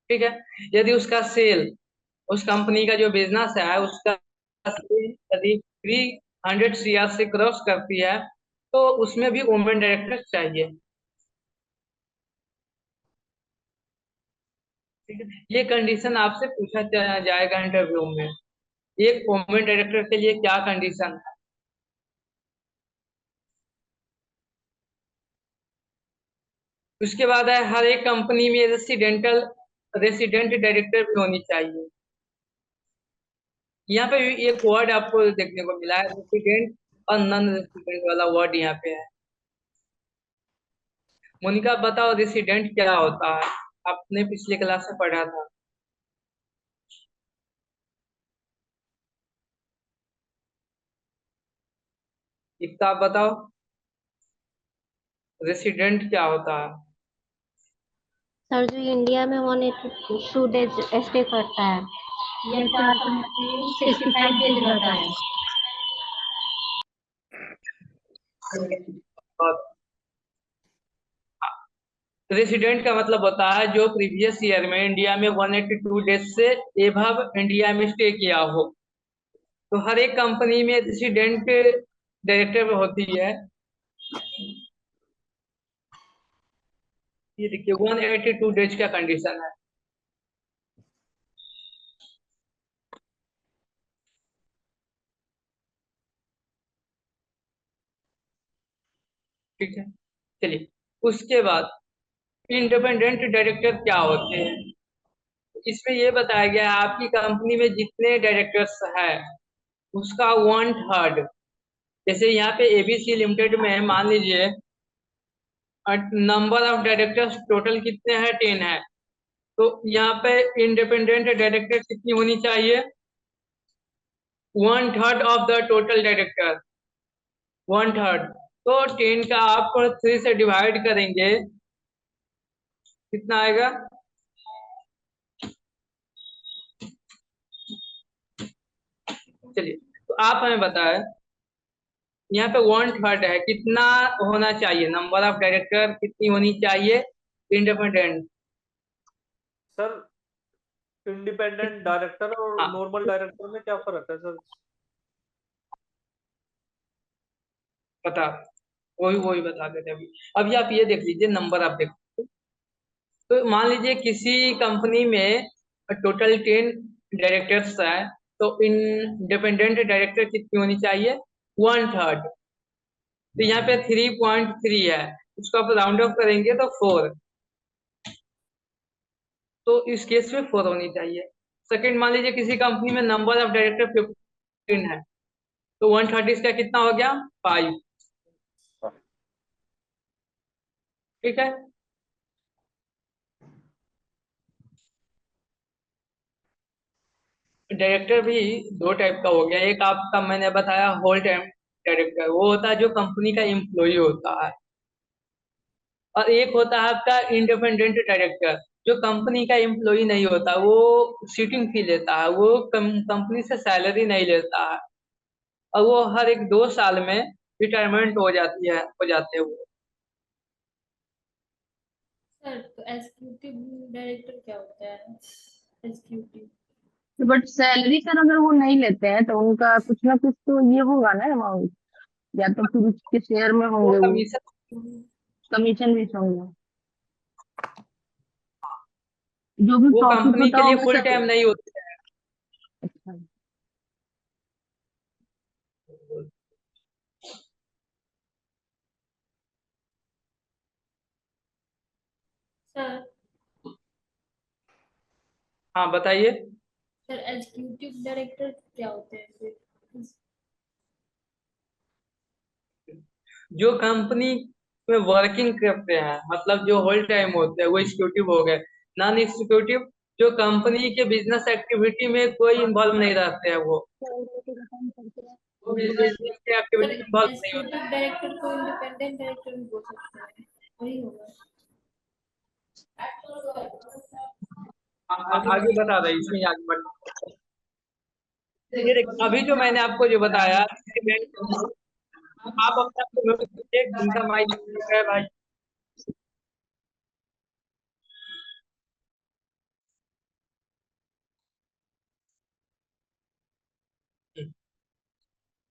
ठीक है। यदि उसका सेल, उस कंपनी का जो बिजनेस है उसका सेल यदि 300 सीआर से क्रॉस करती है तो उसमें भी वुमेन डायरेक्टर चाहिए। ठीक है, ये कंडीशन आपसे पूछा जाएगा इंटरव्यू में। एक वुमेन डायरेक्टर के लिए क्या कंडीशन है? उसके बाद है हर एक कंपनी में रेसिडेंट डायरेक्टर भी होनी चाहिए। यहाँ पे एक वर्ड आपको देखने को मिला है, रेसिडेंट और नॉन रेसिडेंट वाला वर्ड यहाँ पे है। मोनिका बताओ रेसिडेंट क्या होता है? आपने पिछले क्लास में पढ़ा था। इतना आप बताओ रेसिडेंट क्या होता है? सर जो इंडिया में 182 डेज स्टे करता है या या तो 65 डेज रहता है। रेसिडेंट का मतलब होता है जो प्रीवियस ईयर में इंडिया में 182 डेज से एभव इंडिया में स्टे किया हो। तो हर एक कंपनी में रेसिडेंट डायरेक्टर होती है। ये देखिए 182 डेज का कंडीशन है। ठीक है, चलिए उसके बाद इंडिपेंडेंट डायरेक्टर क्या होते हैं? इसमें ये बताया गया है आपकी कंपनी में जितने डायरेक्टर्स है उसका 1/3 जैसे यहाँ पे एबीसी लिमिटेड में मान लीजिए नंबर ऑफ डायरेक्टर्स टोटल कितने हैं, 10 है। तो यहाँ पे इंडिपेंडेंट डायरेक्टर कितनी होनी चाहिए, 1/3 ऑफ द टोटल डायरेक्टर, 1/3। तो 10 का आप 3 से डिवाइड करेंगे, कितना आएगा, चलिए तो आप हमें बताएं, यहाँ पे 1/3 है, कितना होना चाहिए, नंबर ऑफ डायरेक्टर कितनी होनी चाहिए इंडिपेंडेंट। सर इंडिपेंडेंट डायरेक्टर और हाँ नॉर्मल डायरेक्टर में क्या फर्क है सर? बता, वही बता देते अभी। अभी आप ये देख लीजिए, नंबर आप देख, तो मान लीजिए किसी कंपनी में टोटल 10 डायरेक्टर्स है, तो इंडिपेंडेंट डायरेक्टर कितनी होनी चाहिए, 1/3। तो यहाँ पे 3.3 है, उसको आप राउंड ऑफ करेंगे तो 4, तो इस केस में 4 होनी चाहिए। सेकंड, मान लीजिए किसी कंपनी में नंबर ऑफ डायरेक्टर 15 है, तो 1/3 इसका कितना हो गया, 5। ठीक है, डायरेक्टर भी दो टाइप का हो गया। एक आपका मैंने बताया होल टाइम डायरेक्टर, वो होता है जो कंपनी का एम्प्लॉय होता है। और एक होता है आपका इंडिपेंडेंट डायरेक्टर, जो कंपनी का एम्प्लॉय नहीं होता, वो सीटिंग फी लेता है, वो कंपनी से सैलरी नहीं लेता है, और वो हर एक 2 साल में रिटायरमेंट हो जाती है, हो जाते हैं वो। सर तो एग्जीक्यूटिव डायरेक्टर क्या होता है, एग्जीक्यूटिव? बट सैलरी सर अगर वो नहीं लेते हैं तो उनका कुछ ना कुछ तो ये होगा ना अमाउंट, या तो फिर उसके शेयर में वो होंगे, वो कमीशन, कमीशन भी होंगे, जो भी वो प्रॉफिट कंपनी होता के लिए होगा फुल सर। टाइम नहीं होते हैं। अच्छा। सर हाँ बताइए। सर एग्जीक्यूटिव डायरेक्टर क्या होते हैं फिर? जो कंपनी में वर्किंग करते हैं, मतलब जो होल टाइम होते हैं, वो एग्जीक्यूटिव हो गए। नॉन एग्जीक्यूटिव जो कंपनी के बिजनेस एक्टिविटी में कोई इन्वॉल्व नहीं रहते हैं, वो बिजनेस के सर एक्टिविटी में इन्वॉल्व नहीं होते एग्जीक्यूटिव हैं। डायरेक्टर को इंडिपेंडेंट डायरेक्टर भी बोल सकते हैं, वही होगा। आगे बता रहे इसमें, आगे बढ़, ये अभी जो मैंने आपको जो बताया, आप अपना note कीजिए, उनका माइक है भाई।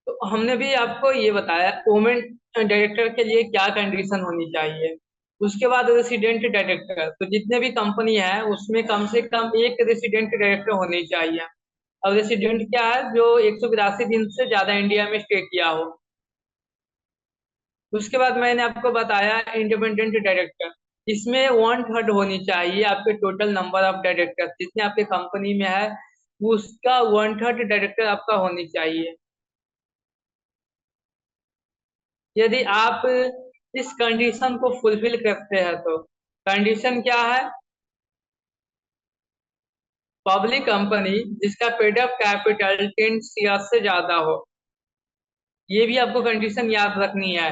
तो हमने भी आपको ये बताया वुमेन डायरेक्टर के लिए क्या कंडीशन होनी चाहिए। उसके बाद रेसिडेंट डायरेक्टर, तो जितने भी कंपनी है उसमें कम से कम एक रेसिडेंट डायरेक्टर होनी चाहिए। अब रेसिडेंट क्या है, जो 182 दिन से ज्यादा इंडिया में स्टे किया हो। उसके बाद मैंने आपको बताया इंडिपेंडेंट डायरेक्टर, इसमें 1/3 होनी चाहिए आपके टोटल नंबर ऑफ डायरेक्टर जितने आपके कंपनी में है, उसका 1/3 डायरेक्टर आपका होनी चाहिए। यदि आप इस कंडीशन को फुलफिल करते हैं, तो कंडीशन क्या है, पब्लिक कंपनी जिसका पेड अप कैपिटल 10 शेयर से ज्यादा हो, ये भी आपको कंडीशन याद रखनी है।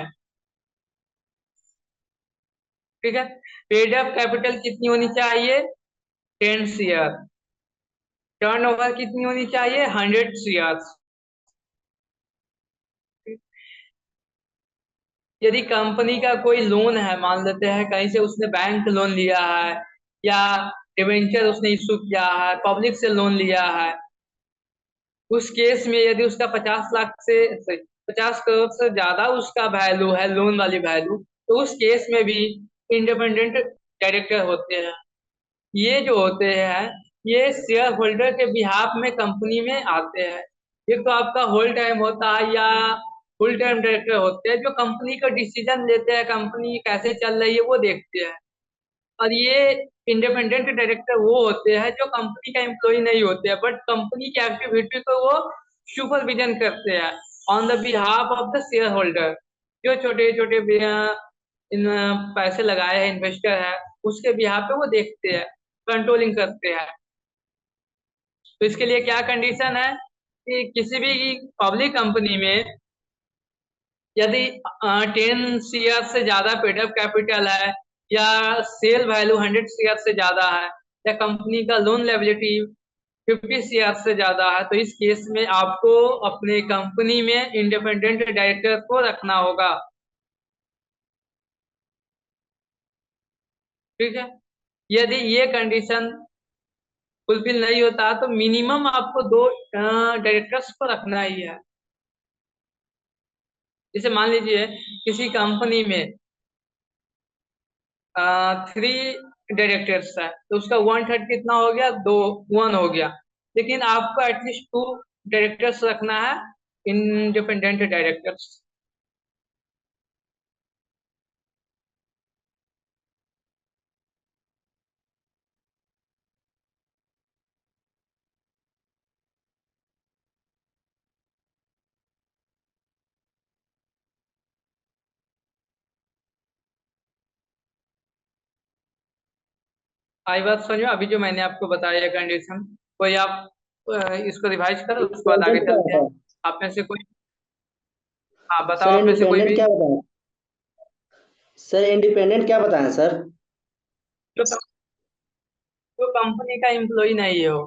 ठीक है, पेड अप कैपिटल कितनी होनी चाहिए, 10 शेयर। टर्नओवर कितनी होनी चाहिए, 100 शेयर। यदि कंपनी का कोई लोन है, मान लेते हैं कहीं से उसने बैंक लोन लिया है, या डिवेंचर उसने इशू किया है, पब्लिक से लोन लिया है, उस केस में यदि उसका 50 लाख से 50 करोड़ से ज्यादा उसका वैल्यू है, लोन वाली वैल्यू, तो उस केस में भी इंडिपेंडेंट डायरेक्टर होते हैं। ये जो होते हैं, ये शेयर होल्डर के बिहाफ में कंपनी में आते हैं। एक तो आपका होल टाइम होता है या फुल टाइम डायरेक्टर होते हैं, जो कंपनी का डिसीजन लेते हैं, कंपनी कैसे चल रही है वो देखते हैं। और ये इंडिपेंडेंट डायरेक्टर वो होते हैं जो कंपनी का एम्प्लॉय नहीं होते हैं, बट कंपनी की एक्टिविटी को वो सुपरविजन करते हैं। On the behalf of the share holder. जो छोटे छोटे इन पैसे लगाए हैं इन्वेस्टर है, उसके बिहाफ पे वो देखते हैं, कंट्रोलिंग करते हैं। तो इसके लिए क्या कंडीशन है कि किसी भी पब्लिक कंपनी में यदि 10 शेयर से ज्यादा पेडअप कैपिटल है, या सेल वैल्यू 100 शेयर से ज्यादा है, या कंपनी का लोन लेबिलिटी 50 शेयर से ज्यादा है, तो इस केस में आपको अपने कंपनी में इंडिपेंडेंट डायरेक्टर को रखना होगा। ठीक है। यदि ये कंडीशन फुलफिल नहीं होता तो मिनिमम आपको 2 डायरेक्टर्स को रखना ही है। जैसे मान लीजिए किसी कंपनी में 3 डायरेक्टर्स है, तो उसका 1/3 कितना हो गया, 1 हो गया। लेकिन आपको एटलीस्ट 2 डायरेक्टर्स रखना है, इंडिपेंडेंट डायरेक्टर्स। आई बात समझो, अभी जो मैंने आपको बताया कंडीशन, कोई आप इसको रिवाइज करो, उसके बाद आगे इंडिपेंडेंट क्या चलते होता हैं। है आप में से कोई, हाँ बताओ, सर? आप में से कोई इंडिपेंडेंट भी। क्या बताएं सर? इंडिपेंडेंट क्या बताएं सर? जो जो कंपनी का एम्प्लॉय नहीं हो,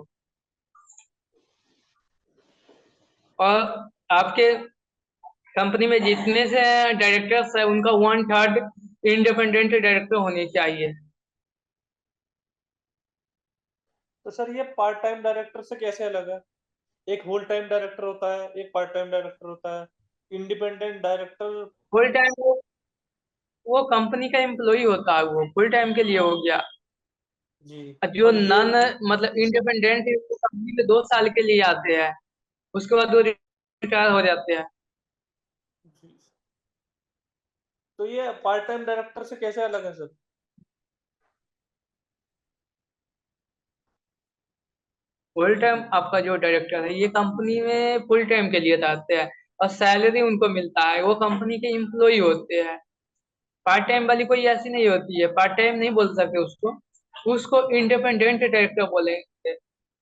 और आपके कंपनी में जितने से डायरेक्टर्स है उनका 1/3 इंडिपेंडेंट डायरेक्टर होने चाहिए। तो सर ये पार्ट टाइम डायरेक्टर से कैसे अलग है? एक होल टाइम डायरेक्टर होता है, एक पार्ट टाइम डायरेक्टर होता है। Independent director. फुल टाइम वो कंपनी का एम्प्लॉय होता है, वो फुल टाइम के लिए हो गया। जी। और जो और ये नॉन मतलब इंडिपेंडेंट है, वो कंपनी में 2 साल के लिए आते हैं, उसके बाद वो रिटायर हो जाते हैं। जी। तो ये पार्ट टाइम डायरेक्टर से कैसे अलग है सर? फुल टाइम आपका जो डायरेक्टर है, ये कंपनी में फुल टाइम के लिए आते हैं, और सैलरी उनको मिलता है, वो कंपनी के एम्प्लॉय होते हैं। पार्ट टाइम वाली कोई ऐसी नहीं होती है, पार्ट टाइम नहीं बोल सकते उसको, उसको इंडिपेंडेंट डायरेक्टर बोलेंगे।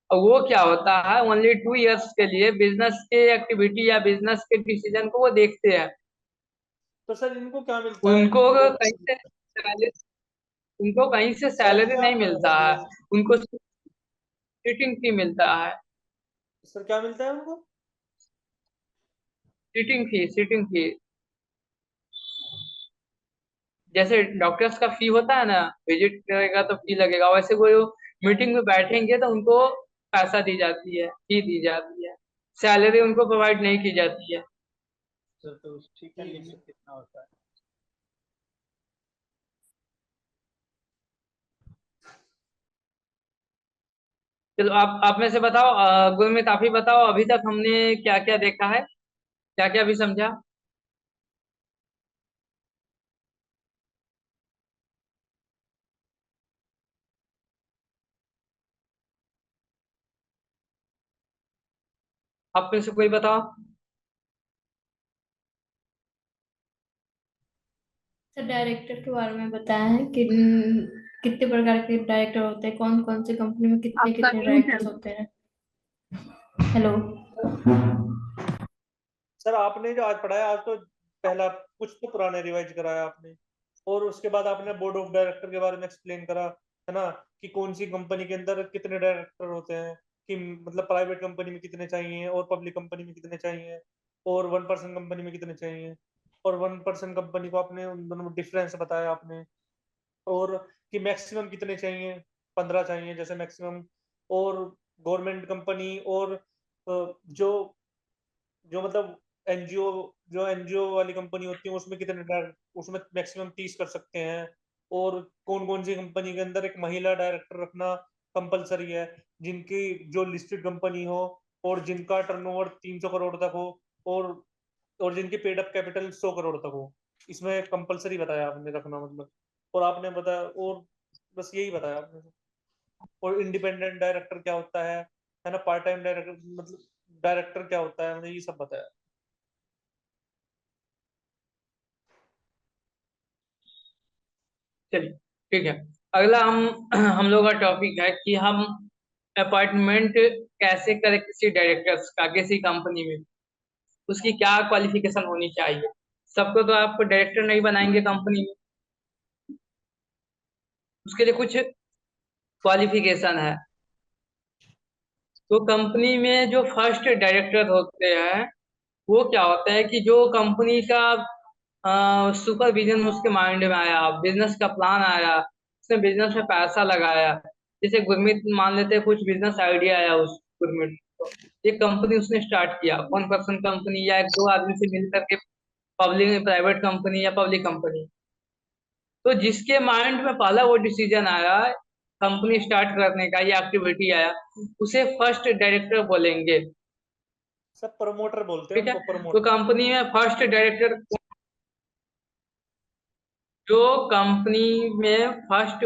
और वो क्या होता है, ओनली 2 इयर्स के लिए बिजनेस के एक्टिविटी या बिजनेस के डिसीजन को वो देखते हैं। तो सर इनको क्या मिलता है? उनको कहीं से सैलरी उनको कहीं से सर सैलरी ये नहीं आप मिलता है, उनको सिटिंग फी मिलता है। सर क्या मिलता है उनको? सिटिंग फी। जैसे डॉक्टर्स का फी होता है ना, विजिट करेगा तो फी लगेगा, वैसे वो मीटिंग में बैठेंगे तो उनको पैसा दी जाती है, फी दी जाती है, सैलरी उनको प्रोवाइड नहीं की जाती है। सर तो ठीक है, लिमिट कितना होता है? चलो आप में से बताओ, गुरमीत आप ही बताओ, अभी तक हमने क्या क्या देखा है, क्या क्या भी समझा। आप में से कोई बताओ। सर डायरेक्टर के बारे में बताया है कि कितने प्रकार के डायरेक्टर होते हैं, कौन कौन सी कंपनी में कितने आपका कितने म्यूट है। डायरेक्टर्स होते हैं। हेलो। सर आपने जो आज पढ़ाया, आज तो पहला कुछ तो पुराने रिवाइज कराया आपने, और उसके बाद आपने बोर्ड ऑफ डायरेक्टर के बारे में एक्सप्लेन करा, है ना, कि कौन सी कंपनी के अंदर कितने डायरेक्टर होते हैं, कि मतलब प्राइवेट कंपनी में कितने चाहिए और पब्लिक कंपनी में कितने चाहिए, और 1% कंपनी में कितने चाहिए, और 1% कंपनी को आपने उन दोनों में डिफरेंस बताया आपने, और कि मैक्सिमम कितने चाहिए, 15 चाहिए जैसे मैक्सिमम, और गवर्नमेंट कंपनी, और जो जो मतलब एनजीओ जो एनजीओ वाली कंपनी होती है उसमें उसमें मैक्सिमम 30 कर सकते हैं, और कौन कौन सी कंपनी के अंदर एक महिला डायरेक्टर रखना कंपलसरी है, जिनकी जो लिस्टेड कंपनी हो, और जिनका टर्नओवर 300 करोड़ तक हो, और और जिनकी पेड अप कैपिटल 100 करोड़ तक हो, इसमें कंपलसरी बताया आपने रखना, मतलब। और आपने बताया, और बस यही बताया आपने। और इंडिपेंडेंट डायरेक्टर क्या होता है ना, पार्ट टाइम डायरेक्टर मतलब डायरेक्टर क्या होता है, मतलब ये सब बताया। चलिए ठीक है। अगला हम लोग का टॉपिक है कि हम अपॉइंटमेंट कैसे करें किसी डायरेक्टर्स का किसी कंपनी में, उसकी क्या क्वालिफिकेशन होनी चाहिए। सबको तो आप डायरेक्टर नहीं बनाएंगे कंपनी में, उसके लिए कुछ क्वालिफिकेशन है। तो कंपनी में जो फर्स्ट डायरेक्टर होते हैं वो क्या होता है कि जो कंपनी का सुपरविजन उसके माइंड में आया, बिजनेस का प्लान आया, उसने बिजनेस में पैसा लगाया। जैसे गुरमीत मान लेते हैं कुछ बिजनेस आइडिया आया उस गुरमीत को, एक कंपनी उसने स्टार्ट किया, 1 पर्सन कंपनी या 2 आदमी से मिलकर के, पब्लिक प्राइवेट कंपनी या पब्लिक कंपनी। तो जिसके माइंड में पहला वो डिसीजन आया कंपनी स्टार्ट करने का या एक्टिविटी आया, उसे फर्स्ट डायरेक्टर बोलेंगे। सब प्रमोटर बोलते हैं ठीक है। उनको, तो प्रमोटर। कंपनी में फर्स्ट डायरेक्टर, जो कंपनी में फर्स्ट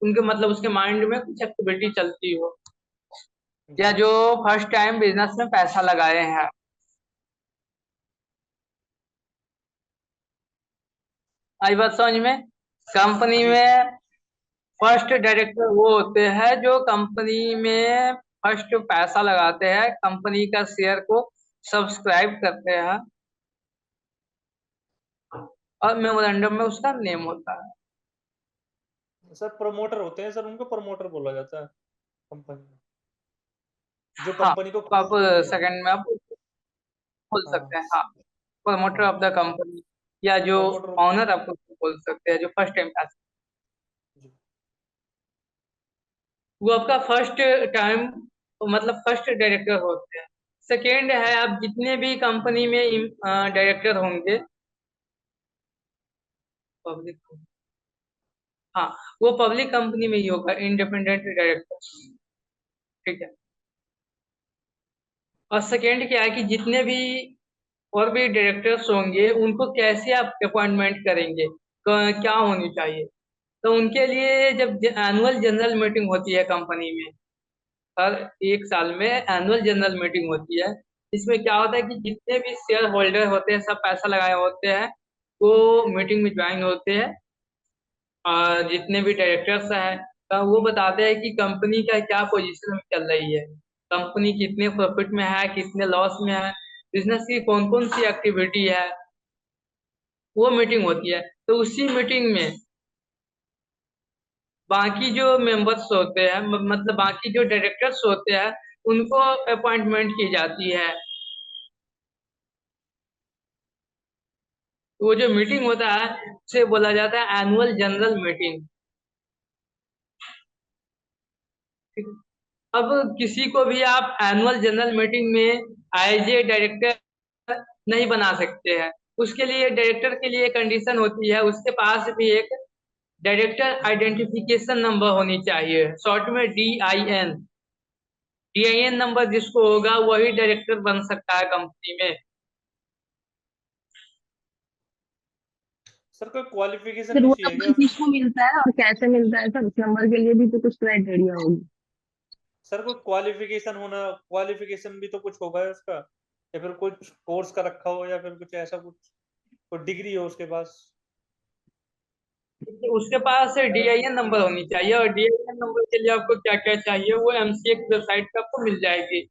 उनके मतलब उसके माइंड में कुछ एक्टिविटी चलती हो, या जी जो फर्स्ट टाइम बिजनेस में पैसा लगाए हैं। आई बात समझ में। कंपनी जी सर। में फर्स्ट डायरेक्टर वो होते हैं जो कंपनी में फर्स्ट पैसा लगाते हैं, कंपनी का शेयर को सब्सक्राइब करते हैं, और मेमोरेंडम में उसका नेम होता है। सर प्रमोटर होते हैं सर, उनको प्रमोटर बोला जाता है कंपनी में, जो हाँ, कंपनी को तो आप खोलते हैं। सेकंड में आप बोल सकते हाँ हैं, हाँ, प्रमोटर हाँ। ऑफ द कंपनी, या जो प्रमोटर। ऑनर आप उसको बोल सकते हैं जो फर्स्ट टाइम पैसा, जी वो आपका फर्स्ट टाइम मतलब फर्स्ट डायरेक्टर होते हैं। सेकेंड है, आप जितने भी कंपनी में डायरेक्टर होंगे, पब्लिक, हाँ, वो पब्लिक कंपनी में ही होगा, इंडिपेंडेंट डायरेक्टर। ठीक है। और सेकेंड क्या है कि जितने भी और भी डायरेक्टर्स होंगे उनको कैसे आप अपॉइंटमेंट करेंगे, क्या होनी चाहिए। तो उनके लिए जब एनुअल जनरल मीटिंग होती है कंपनी में, हर 1 साल में एनुअल जनरल मीटिंग होती है। इसमें क्या होता है कि जितने भी शेयर होल्डर होते हैं, सब पैसा लगाए होते हैं, वो मीटिंग में ज्वाइन होते हैं। और जितने भी डायरेक्टर्स हैं तो वो बताते हैं कि कंपनी का क्या पोजीशन में चल रही है, कंपनी कितने प्रॉफिट में है, कितने लॉस में है, बिजनेस की कौन कौन सी एक्टिविटी है, वो मीटिंग होती है। तो उसी मीटिंग में बाकी जो मेंबर्स होते हैं, मतलब बाकी जो डायरेक्टर्स होते हैं, उनको अपॉइंटमेंट की जाती है। तो वो जो मीटिंग होता है उसे बोला जाता है एनुअल जनरल मीटिंग। अब किसी को भी आप एनुअल जनरल मीटिंग में एज ए डायरेक्टर नहीं बना सकते हैं। उसके लिए डायरेक्टर के लिए कंडीशन होती है, उसके पास भी एक डायरेक्टर आइडेंटिफिकेशन नंबर होनी चाहिए, शॉर्ट में DIN। DIN नंबर जिसको होगा वही डायरेक्टर बन सकता है कंपनी में। सर कोई क्वालिफिकेशन फिर नहीं वो चाहिए क्या नंबर उसमें? किसको मिलता है और कैसे मिलता है सर? उस नंबर के लिए भी तो कुछ क्राइटेरिया होगी। सर कोई क्वालिफिकेशन होना, क्वालिफिकेशन भी तो कुछ होगा है उसका, या फिर कुछ कोर्स का रखा हो, या फिर कुछ ऐसा कुछ, कोई डिग्री हो उसके पास। उसके पास DIN नंबर होनी चाहिए, और DIN नंबर के लिए आपको क्या क्या चाहिए वो MCA की वेबसाइट पे आपको मिल जाएगी।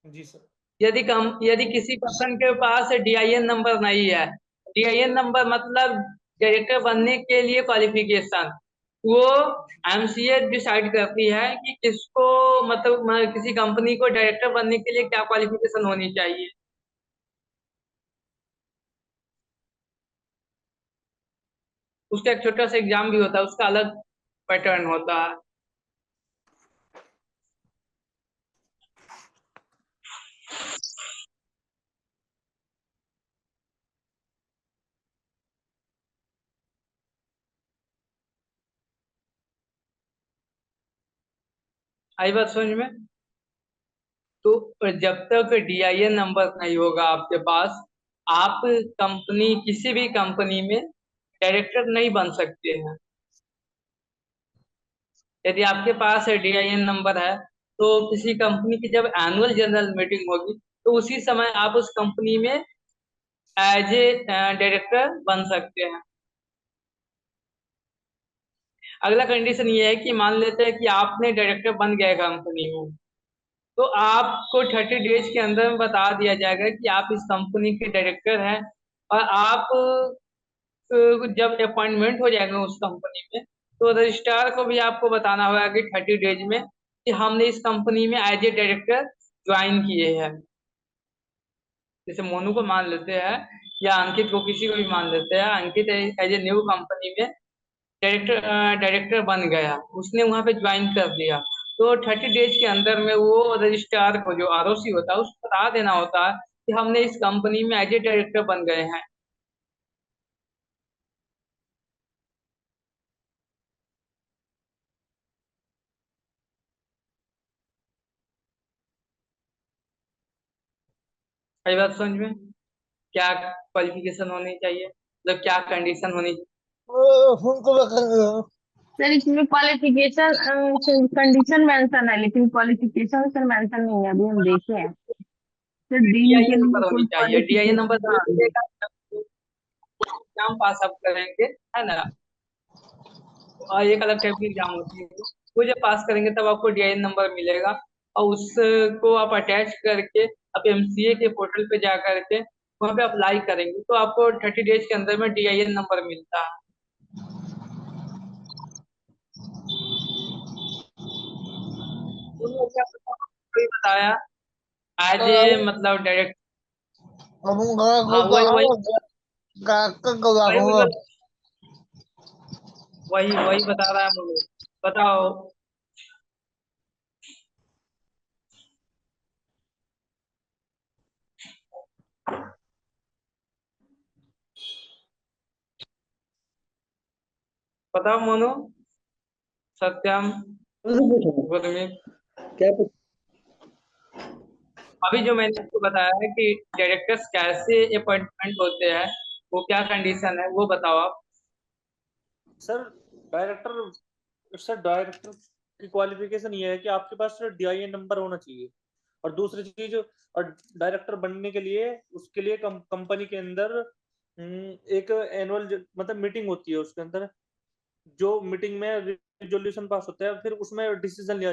जी सर। यदि किसी पर्सन के पास DIN नंबर नहीं है, DIN नंबर मतलब डायरेक्टर बनने के लिए क्वालिफिकेशन, वो MCA डिसाइड करती है कि किसको मतलब किसी कंपनी को डायरेक्टर बनने के लिए क्या क्वालिफिकेशन होनी चाहिए। उसका एक छोटा सा एग्जाम भी होता है, उसका अलग पैटर्न होता है। आई बात समझ में। तो जब तक DIN नंबर नहीं होगा आपके पास, आप कंपनी किसी भी कंपनी में डायरेक्टर नहीं बन सकते हैं। यदि आपके पास DIN नंबर है तो किसी कंपनी की जब एनुअल जनरल मीटिंग होगी तो उसी समय आप उस कंपनी में एज ए डायरेक्टर बन सकते हैं। अगला कंडीशन ये है कि मान लेते हैं कि आपने डायरेक्टर बन गए कंपनी में, तो आपको 30 डेज के अंदर में बता दिया जाएगा कि आप इस कंपनी के डायरेक्टर हैं। और आप जब अपॉइंटमेंट हो जाएगा उस कंपनी में, तो रजिस्ट्रार को भी आपको बताना होगा कि 30 डेज में कि हमने इस कंपनी में एज ए डायरेक्टर ज्वाइन किए हैं। जैसे मोनू को मान लेते हैं या अंकित को, किसी को भी मान लेते हैं, अंकित एज ए न्यू कंपनी में डायरेक्टर डायरेक्टर बन गया, उसने वहां पे ज्वाइन कर लिया। तो 30 डेज के अंदर में वो रजिस्ट्रार को, जो आरओसी होता है, उसको बता देना होता है कि हमने इस कंपनी में एज ए डायरेक्टर बन गए हैं। सही बात समझ में? क्या क्वालिफिकेशन होनी चाहिए, मतलब क्या कंडीशन होनी चाहिए? सर इसमें क्वालिफिकेशन कंडीशन मेंशन है, लेकिन क्वालिफिकेशन सर मेंशन नहीं है, अभी हम देखे हैं। सर डीन डीआईए के लिए नंबर होनी कोई चाहिए, डीआईए नंबर क्वालिफिकेशन, नहीं हाँ मिलेगा एग्जाम पास आप करेंगे, है ना। और एक अलग टाइप की एग्जाम होती है, वो जब पास करेंगे तब आपको डीआईएन नंबर मिलेगा। और उसको आप अटैच करके आप एमसीए के पोर्टल पे जा करके वहाँ पे अप्लाई करेंगे, तो आपको 30 डेज के अंदर में डीआईएन नंबर मिलता है। तुमने क्या बताया एज ए मतलब डायरेक्ट, हाँ वही मतलब वही वही बता रहा है मुझे। बताओ। बताओ मोनू, सत्यम, गुरमीत। क्या पूछ- अभी जो मैंने आपको बताया है कि डायरेक्टर्स कैसे अपॉइंटमेंट होते हैं, वो क्या कंडीशन है, वो बताओ आप। सर डायरेक्टर की क्वालिफिकेशन ये है कि आपके पास डीआईएन नंबर होना चाहिए। और दूसरी चीज, और डायरेक्टर बनने के लिए उसके लिए कंपनी के अंदर एक एनुअल मतलब मीटिंग होती है, उसके अंदर जो मीटिंग में रिजोल्यूशन पास होता है, फिर उसमें डिसीजन लिया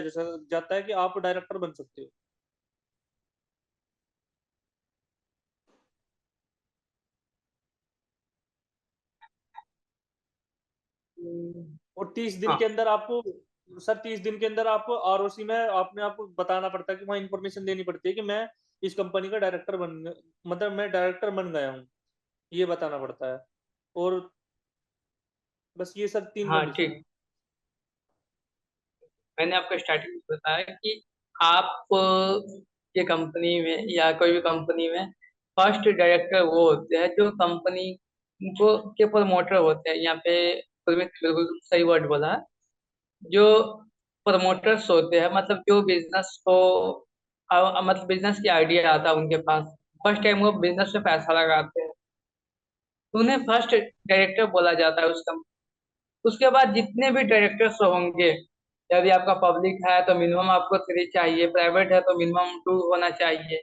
जाता है कि आप डायरेक्टर बन सकते हो। और 30 दिन हाँ के अंदर आपको, सर 30 दिन के अंदर आपको आरओसी में आपने आपको बताना पड़ता है कि वहाँ इंफॉर्मेशन देनी पड़ती है कि मैं इस कंपनी का डायरेक्टर मतलब मैं डायरेक्टर बन गया हूँ, ये बताना पड़ता है। और बस ये सब 3 हाँ कंडीशन है। ठीक। मैंने आपको स्टार्टिंग में बताया कि आप के कंपनी में या कोई भी कंपनी में फर्स्ट डायरेक्टर वो होते हैं जो कंपनी को के प्रमोटर होते हैं। यहाँ पे गुरमीत बिल्कुल सही वर्ड बोला है। जो प्रमोटर्स होते हैं, मतलब जो बिजनेस को मतलब बिजनेस की आइडिया आता है उनके पास, फर्स्ट टाइम वो बिजनेस में पैसा लगाते हैं, तो उन्हें फर्स्ट डायरेक्टर बोला जाता है उस कंपनी। उसके बाद जितने भी डायरेक्टर्स होंगे, यदि आपका पब्लिक है तो मिनिमम आपको 3 चाहिए, प्राइवेट है तो मिनिमम 2 होना चाहिए,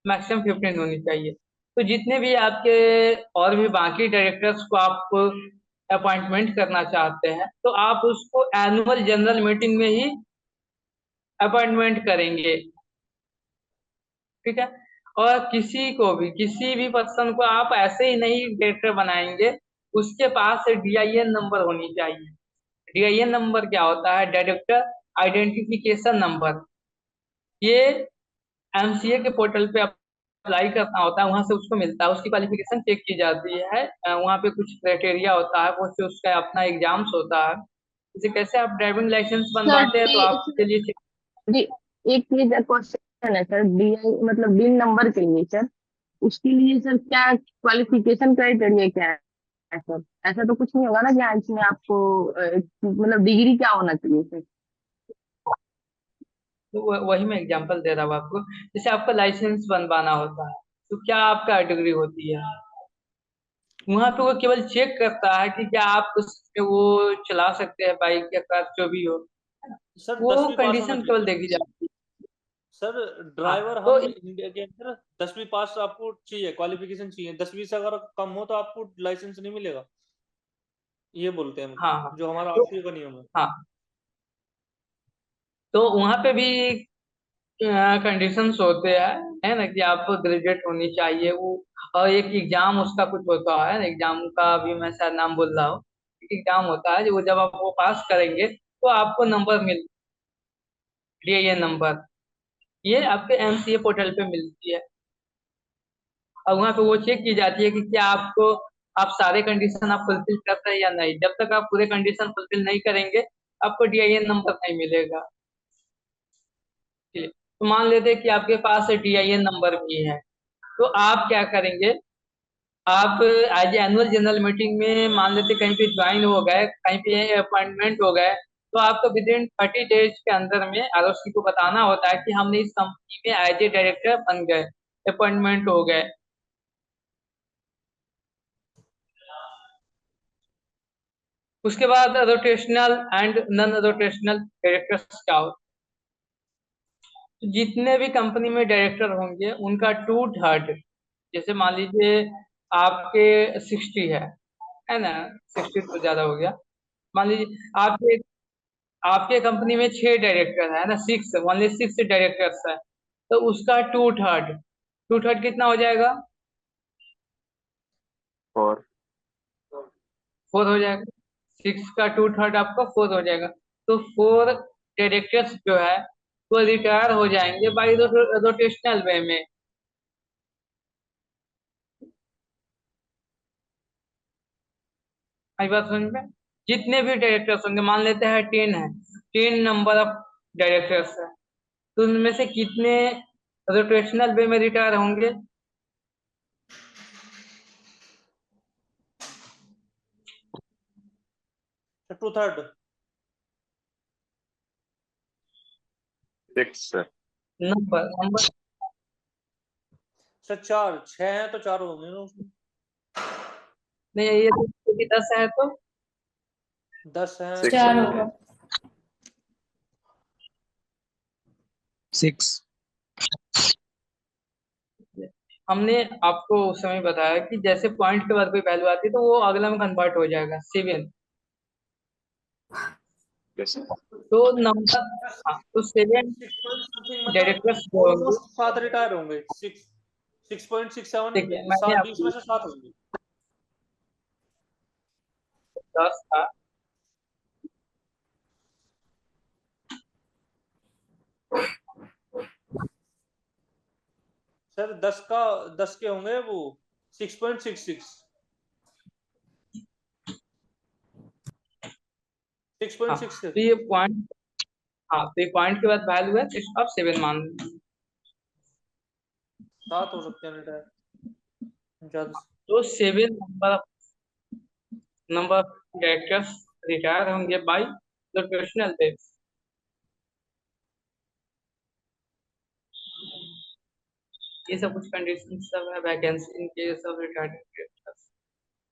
मैक्सिमम 15 होनी चाहिए। तो जितने भी आपके और भी बाकी डायरेक्टर्स को आप अपॉइंटमेंट करना चाहते हैं, तो आप उसको एनुअल जनरल मीटिंग में ही अपॉइंटमेंट करेंगे, ठीक है। और किसी भी पर्सन को आप ऐसे ही नहीं डायरेक्टर बनाएंगे, उसके पास डीआईएन नंबर होनी चाहिए। डीआईएन नंबर क्या होता है? Director identification number. ये एमसीए के पोर्टल पे अप्लाई करना होता है, वहां से उसको मिलता है, उसकी क्वालिफिकेशन चेक की जाती है। वहां पे कुछ क्राइटेरिया होता है, वो से उसका अपना एग्जाम्स होता है। जैसे कैसे आप ड्राइविंग लाइसेंस सर बनवाते हैं तो आपके लिए एक चीज क्वेश्चन है सर, डीआई मतलब डीन नंबर के लिए सर, उसके लिए सर क्या क्वालिफिकेशन क्राइटेरिया क्या है सर? ऐसा तो कुछ नहीं होगा ना कि हाँ इसमें आपको मतलब डिग्री क्या होना चाहिए सर? तो वही मैं एग्जांपल दे रहा हूँ आपको। जैसे आपका लाइसेंस बनवाना होता है, तो क्या आपका डिग्री होती है? वहां पे वो केवल चेक करता है कि क्या आप उसमें वो चला सकते हैं, बाइक या कार जो भी हो, सर वो 10वीं पास होना कंडीशन केवल चाहिए। देखी जाती है। सर हाँ ड्राइवर तो हम इंडिया के अंदर 10वीं पास आपको चाहिए, क्वालिफिकेशन चाहिए। 10वीं से अगर कम हो तो आपको लाइसेंस नहीं मिलेगा। ये बोलते हैं हाँ मतलब हाँ। जो हमारा तो आरटीओ का नियम है। हाँ, तो वहां पे भी कंडीशंस होते हैं, है ना, कि आपको ग्रेजुएट होनी चाहिए वो। और एक एग्जाम उसका कुछ होता है, एग्जाम का भी मैं शायद नाम बोल रहा हूँ। एग्जाम होता है जो जब आप वो पास करेंगे तो आपको नंबर मिल ये नंबर, ये आपके एमसीए पोर्टल पे मिलती है। और वहाँ पे वो चेक की जाती है कि क्या आपको, आप सारे कंडीशन आप फुलफिल करते हैं या नहीं। जब तक आप पूरे कंडीशन फुलफिल नहीं करेंगे आपको डीआईएन नंबर नहीं मिलेगा। ठीक है। तो मान लेते हैं कि आपके पास डीआईएन नंबर भी है, तो आप क्या करेंगे, आप आज एनुअल जनरल मीटिंग में मान लेते कहीं पे ज्वाइन हो गए, कहीं पे अपॉइंटमेंट हो गए, तो आपको विद इन 30 डेज के अंदर में आरओसी को बताना होता है कि हमने इस कंपनी में एज ए डायरेक्टर बन गए, अपॉइंटमेंट हो गए। उसके बाद rotational and non rotational directors क्या हो, जितने भी कंपनी में डायरेक्टर होंगे उनका 2/3, जैसे मान लीजिए आपके 60 है ना, 60 तो ज्यादा हो गया। मान लीजिए आपके आपके कंपनी में 6 डायरेक्टर है ना, 6, ओनली 6 डायरेक्टर्स है, तो उसका 2/3, 2/3 कितना हो जाएगा, और 4 हो जाएगा। 6 का 2/3 आपका 4 हो जाएगा। तो 4 डायरेक्टर्स जो है वो रिटायर हो जाएंगे बाई रोटेशनल वे में। आई बात समझ में। जितने भी डायरेक्टर्स होंगे, मान लेते हैं 10 है, 10 नंबर ऑफ डायरेक्टर्स है, तो उनमें से कितने रोटेशनल वे में रिटायर होंगे, 2/3। 6 सर। नंबर नंबर सर 4, 6 हैं तो 4 होंगे ना उसमें। नहीं, ये तो 10 है तो 10 हैं 6 4 होंगे। होगा। 6। हमने आपको उस समय बताया कि जैसे पॉइंट के बाद कोई वैल्यू आती है तो वो अगला में कन्वर्ट हो जाएगा 7। Yes sir. तो नंबर, हाँ, तो 7 6 पॉइंट समथिंग मतलब डायरेक्टर्स जो होंगे, ऑलमोस्ट 7 रिटायर होंगे। 6.67 देखिए मैंने 7 20 में आपको से 7 होंगे। 10 था, सर 10 के होंगे वो 6.66 हाँ, 6.66। तो ये पॉइंट, हाँ, तो ये पॉइंट के बाद वैल्यू है तो इसको आप 7 मान लीजिए। 7 हो सकते हैं रिटायर ज्यादा से। तो 7 नंबर ऑफ डायरेक्टर्स रिटायर होंगे बाई रोटेशनल बेस। ये सब कुछ कंडीशन सब है वैकेंसी के, सब रिटायर्ड डायरेक्टर्स,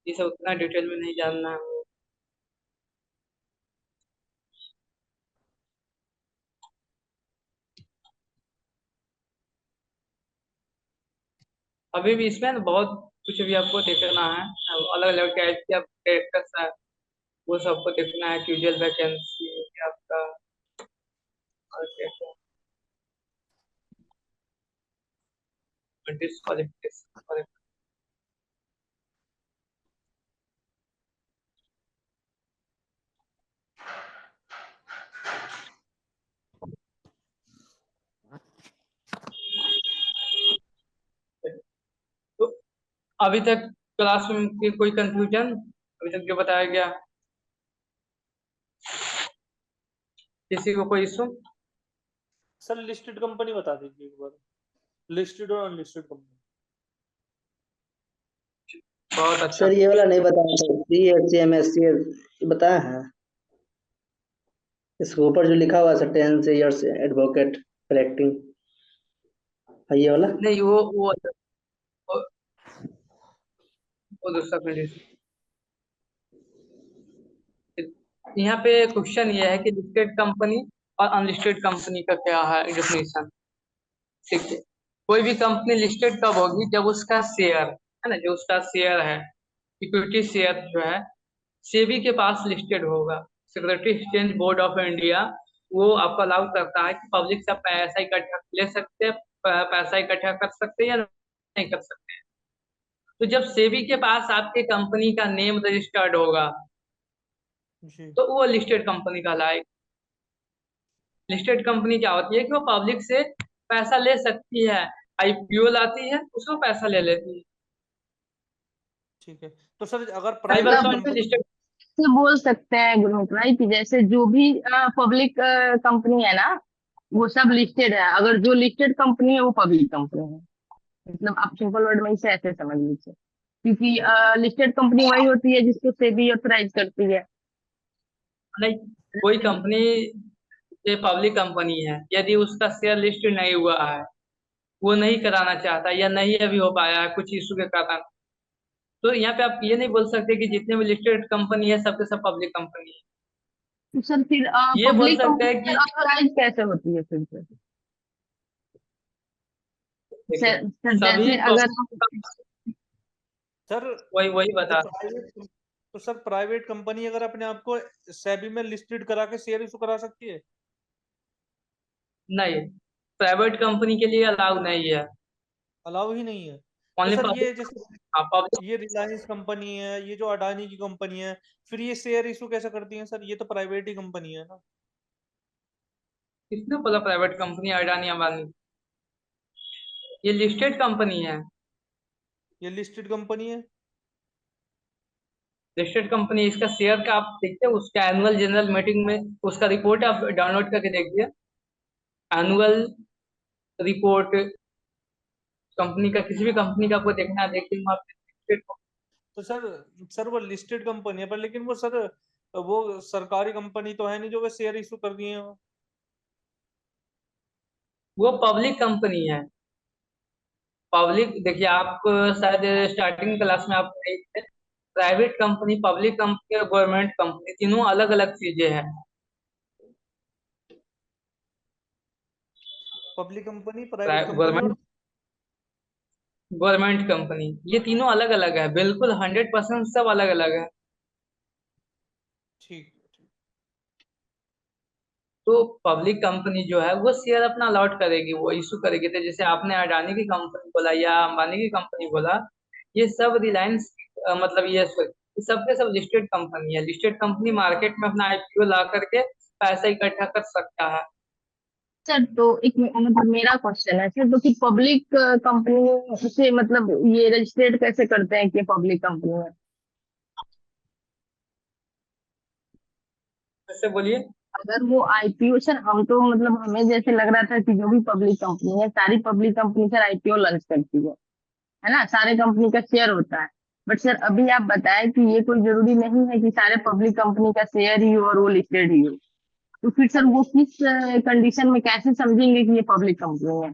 ये सब उतना डिटेल में नहीं जानना है। अभी भी इसमें ना बहुत कुछ भी आपको देखना है, अलग अलग टाइप के आप कैरेक्टर्स है, वो सबको देखना है, क्यूजुअल वैकेंसी आपका, और डिस्क्वालिफिकेशन। तो अभी तक क्लास में की कोई कंफ्यूजन, अभी तक जो बताया गया, किसी को कोई इशू? सर लिस्टेड कंपनी बता दीजिए एक बार, लिस्टेड और अनलिस्टेड कंपनी। बहुत अच्छा। सर ये वाला नहीं बताया सर, CHMSC बताया है, इसके ऊपर जो लिखा हुआ है सर, 10 years एडवोकेट कलेक्टिंग, ये वाला। नहीं, वो, वो दूसरा कंडीशन। यहाँ पे क्वेश्चन ये है कि लिस्टेड कंपनी और अनलिस्टेड कंपनी का क्या है डेफिनेशन। ठीक है, कोई भी कंपनी लिस्टेड कब होगी, जब उसका शेयर है ना, जो उसका शेयर है, इक्विटी शेयर जो है सेबी के पास लिस्टेड होगा, security exchange board of India, वो आपको अलाउ करता है कि पब्लिक से पैसा इकट्ठा ले सकते हैं, पैसा इकट्ठा कर सकते हैं या नहीं कर सकते हैं। तो जब सेबी के पास आपके कंपनी का नेम रजिस्टर्ड होगा जी तो वो लिस्टेड कंपनी कहलाएगी। लिस्टेड कंपनी क्या होती है कि वो पब्लिक से पैसा ले सकती है, आईपीओ लाती है, उसको पैसा ले लेती है। ठीक है। तो सर अगर कई बार प्राइवेट तो मतलब कंपनी, लिस्टेड, से बोल सकते हैं गुरमीत भाई कि जैसे जो भी पब्लिक कंपनी है ना, वो सब लिस्टेड है। अगर जो लिस्टेड कंपनी है वो पब्लिक कंपनी है। मतलब आप सिंपल वर्ड में इसे ऐसे समझ लीजिए, क्योंकि लिस्टेड कंपनी वही होती है जिसको सेबी ऑथराइज करती है। नहीं, कोई कंपनी ये पब्लिक कंपनी है, यदि उसका शेयर लिस्ट नहीं हुआ है, वो नहीं कराना चाहता या नहीं अभी हो पाया है कुछ इशू के कारण, तो यहाँ पे आप ये नहीं बोल सकते कि जितने भी लिस्टेड कंपनी है सबके सब पब्लिक कंपनी है। तो सर फिर ये बोल पब्लिक सकते कंपनी हैं फिर कि ऑथराइज कैसे होती है फिर से? देखिए सर सभी जैसे अगर सर वही वही जो बता, प्राइवेट, तो सर प्राइवेट कंपनी अगर अपने आप को सेबी में लिस्टेड करा के शेयर इशू करा सकती है? नहीं, प्राइवेट कंपनी के लिए अलाउ नहीं है, अलाउ ही नहीं है? तो ओनली सर ये पब्लिक। जैसे हाँ पब्लिक। ये रिलायंस कंपनी है, ये जो अडानी की कंपनी है, फिर ये शेयर इशू कैसे करती है सर? ये तो प्राइवेट ही कंपनी है ना? किसने बोला प्राइवेट कंपनी अडानी अंबानी? ये लिस्टेड कंपनी है। ये लिस्टेड कंपनी है। लिस्टेड कंपनी, इसका शेयर का आप देखिए, उसका एनुअल जनरल मीटिंग में उसका रिपोर्ट आप डाउनलोड करके देखिए, एनुअल रिपोर्ट कंपनी का, किसी भी कंपनी का आपको देखना है देखिए वहाँ पे listed तो सर वो लिस्टेड कंपनी है, पर लेकिन वो सर वो सरकारी कंपनी तो है नहीं जो वो शेयर इशू कर दिए हो। वो पब्लिक कंपनी है। पब्लिक देखिए, आप शायद स्टार्टिंग क्लास में आप पढ़े थे, प्राइवेट कंपनी, पब्लिक कंपनी और गवर्नमेंट कंपनी तीनों अलग अलग चीजें हैं। पब्लिक कंपनी, प्राइवेट कंपनी और गवर्नमेंट, गवर्नमेंट कंपनी, ये तीनों अलग अलग है, बिल्कुल 100% सब अलग अलग है। ठीक ठीक। तो पब्लिक कंपनी जो है वो शेयर अपना अलॉट करेगी, वो इशू करेगी। तो जैसे आपने अडानी की कंपनी बोला या अंबानी की कंपनी बोला, ये सब रिलायंस, मतलब ये सबके सब लिस्टेड कंपनी है। लिस्टेड कंपनी मार्केट में अपना आईपीओ ला करके पैसा इकट्ठा कर सकता है। सर तो एक मतलब मेरा क्वेश्चन है सर, तो कि पब्लिक कंपनी से मतलब ये रजिस्ट्रेट कैसे करते हैं कि पब्लिक कंपनी है? जैसे बोलिए। अगर वो आईपीओ, सर हम तो मतलब हमें जैसे लग रहा था कि जो भी पब्लिक कंपनी है, सारी public company sir IPO launch करती है ना, सारे कंपनी का शेयर होता है। बट सर अभी आप बताएं कि ये कोई जरूरी नहीं है कि सारे पब्लिक कंपनी का शेयर ही हो और वो लिस्टेड ही हो। तो फिर सर वो किस कंडीशन में कैसे समझेंगे कि ये पब्लिक कंपनी है?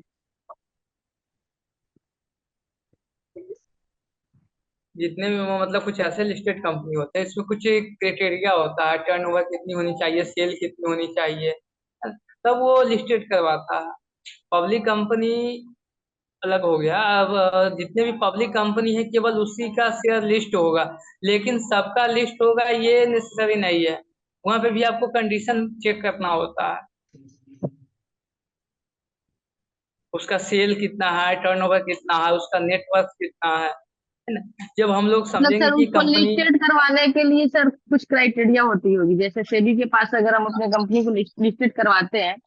जितने भी मतलब कुछ ऐसे लिस्टेड कंपनी होते हैं, इसमें कुछ क्राइटेरिया होता है, टर्नओवर कितनी होनी चाहिए, सेल कितनी होनी चाहिए, तब वो लिस्टेड करवाता है। पब्लिक कंपनी अलग हो गया। अब जितने भी पब्लिक कंपनी है केवल उसी का शेयर लिस्ट होगा, लेकिन सबका लिस्ट होगा ये नेसेसरी नहीं है। वहां पे भी आपको कंडीशन चेक करना होता है, उसका सेल कितना है, टर्नओवर कितना है, उसका नेटवर्क कितना है ना। जब हम लोग मतलब समझेंगे सर कि उसको कंपनी, लिस्टेड करवाने के लिए सर कुछ क्राइटेरिया होती होगी, जैसे सेबी के पास अगर हम अपने कंपनी को लिस्टेड करवाते हैं,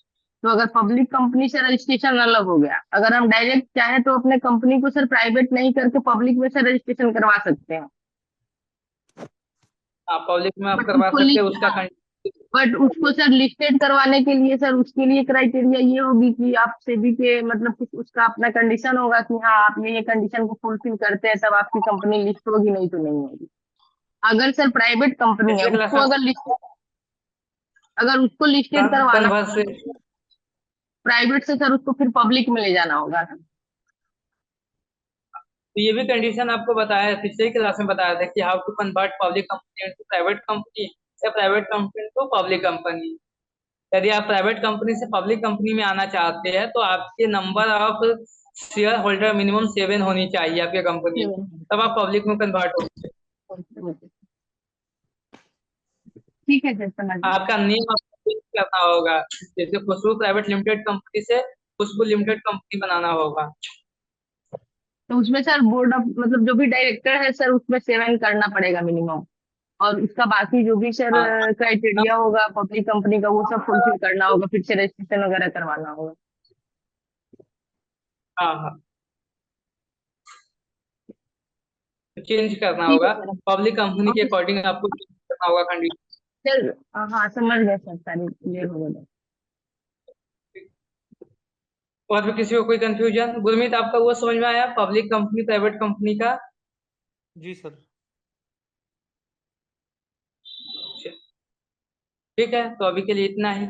तो अगर पब्लिक कंपनी से रजिस्ट्रेशन अलग हो गया, अगर हम डायरेक्ट चाहे तो अपने कंपनी को सर प्राइवेट नहीं करके पब्लिक में से रजिस्ट्रेशन करवा सकते हैं। आप पब्लिक में आप बट करवा उसको सकते हैं लिस्ट उसका बट उसको सर लिस्टेड करवाने के लिए सर उसके लिए क्राइटेरिया ये होगी कि आप सेबी के मतलब कुछ उसका अपना कंडीशन होगा कि हाँ आप ये कंडीशन को फुलफिल करते हैं तब आपकी कंपनी लिस्ट होगी, नहीं तो नहीं होगी। अगर सर प्राइवेट कंपनी है पिछले क्लास उसको में अगर उसको लिस्टेड करवाना कन्वर्स होगा से। तो प्राइवेट से सर उसको फिर पब्लिक में ले जाना होगा ना? तो ये भी कंडीशन आपको बताया, पिछले ही क्लास में बताया था कि how to convert public company to private company या private company to public company. यदि आप प्राइवेट कंपनी से पब्लिक कंपनी में आना चाहते हैं तो आपके number of shareholder minimum 7 होनी चाहिए आपकी कंपनी में, तब आप पब्लिक में कन्वर्ट हो। ठीक है सर, समझ गए। आपका नेम आपको चेंज करना होगा, जैसे खुशबू प्राइवेट लिमिटेड कंपनी से खुशबू लिमिटेड कंपनी बनाना होगा। तो उसमें सर बोर्ड ऑफ मतलब जो भी डायरेक्टर है सर उसमें 7 करना पड़ेगा मिनिमम, और उसका बाकी जो भी सर हाँ क्राइटेरिया होगा पब्लिक कंपनी का वो सब फुलफिल करना होगा, फिर से रजिस्ट्रेशन वगैरह करवाना होगा। हाँ हाँ, चेंज करना ठीक है होगा, सर। पब्लिक कंपनी के ओके अकॉर्डिंग आपको चेंज करना होगा कंडीशन। सर, हाँ समझ गए सर, सारी क्लियर हो गया। और भी किसी को कोई कंफ्यूजन? गुरमीत, आपका वो समझ में आया पब्लिक कंपनी प्राइवेट कंपनी का? जी सर। ठीक है, तो अभी के लिए इतना ही।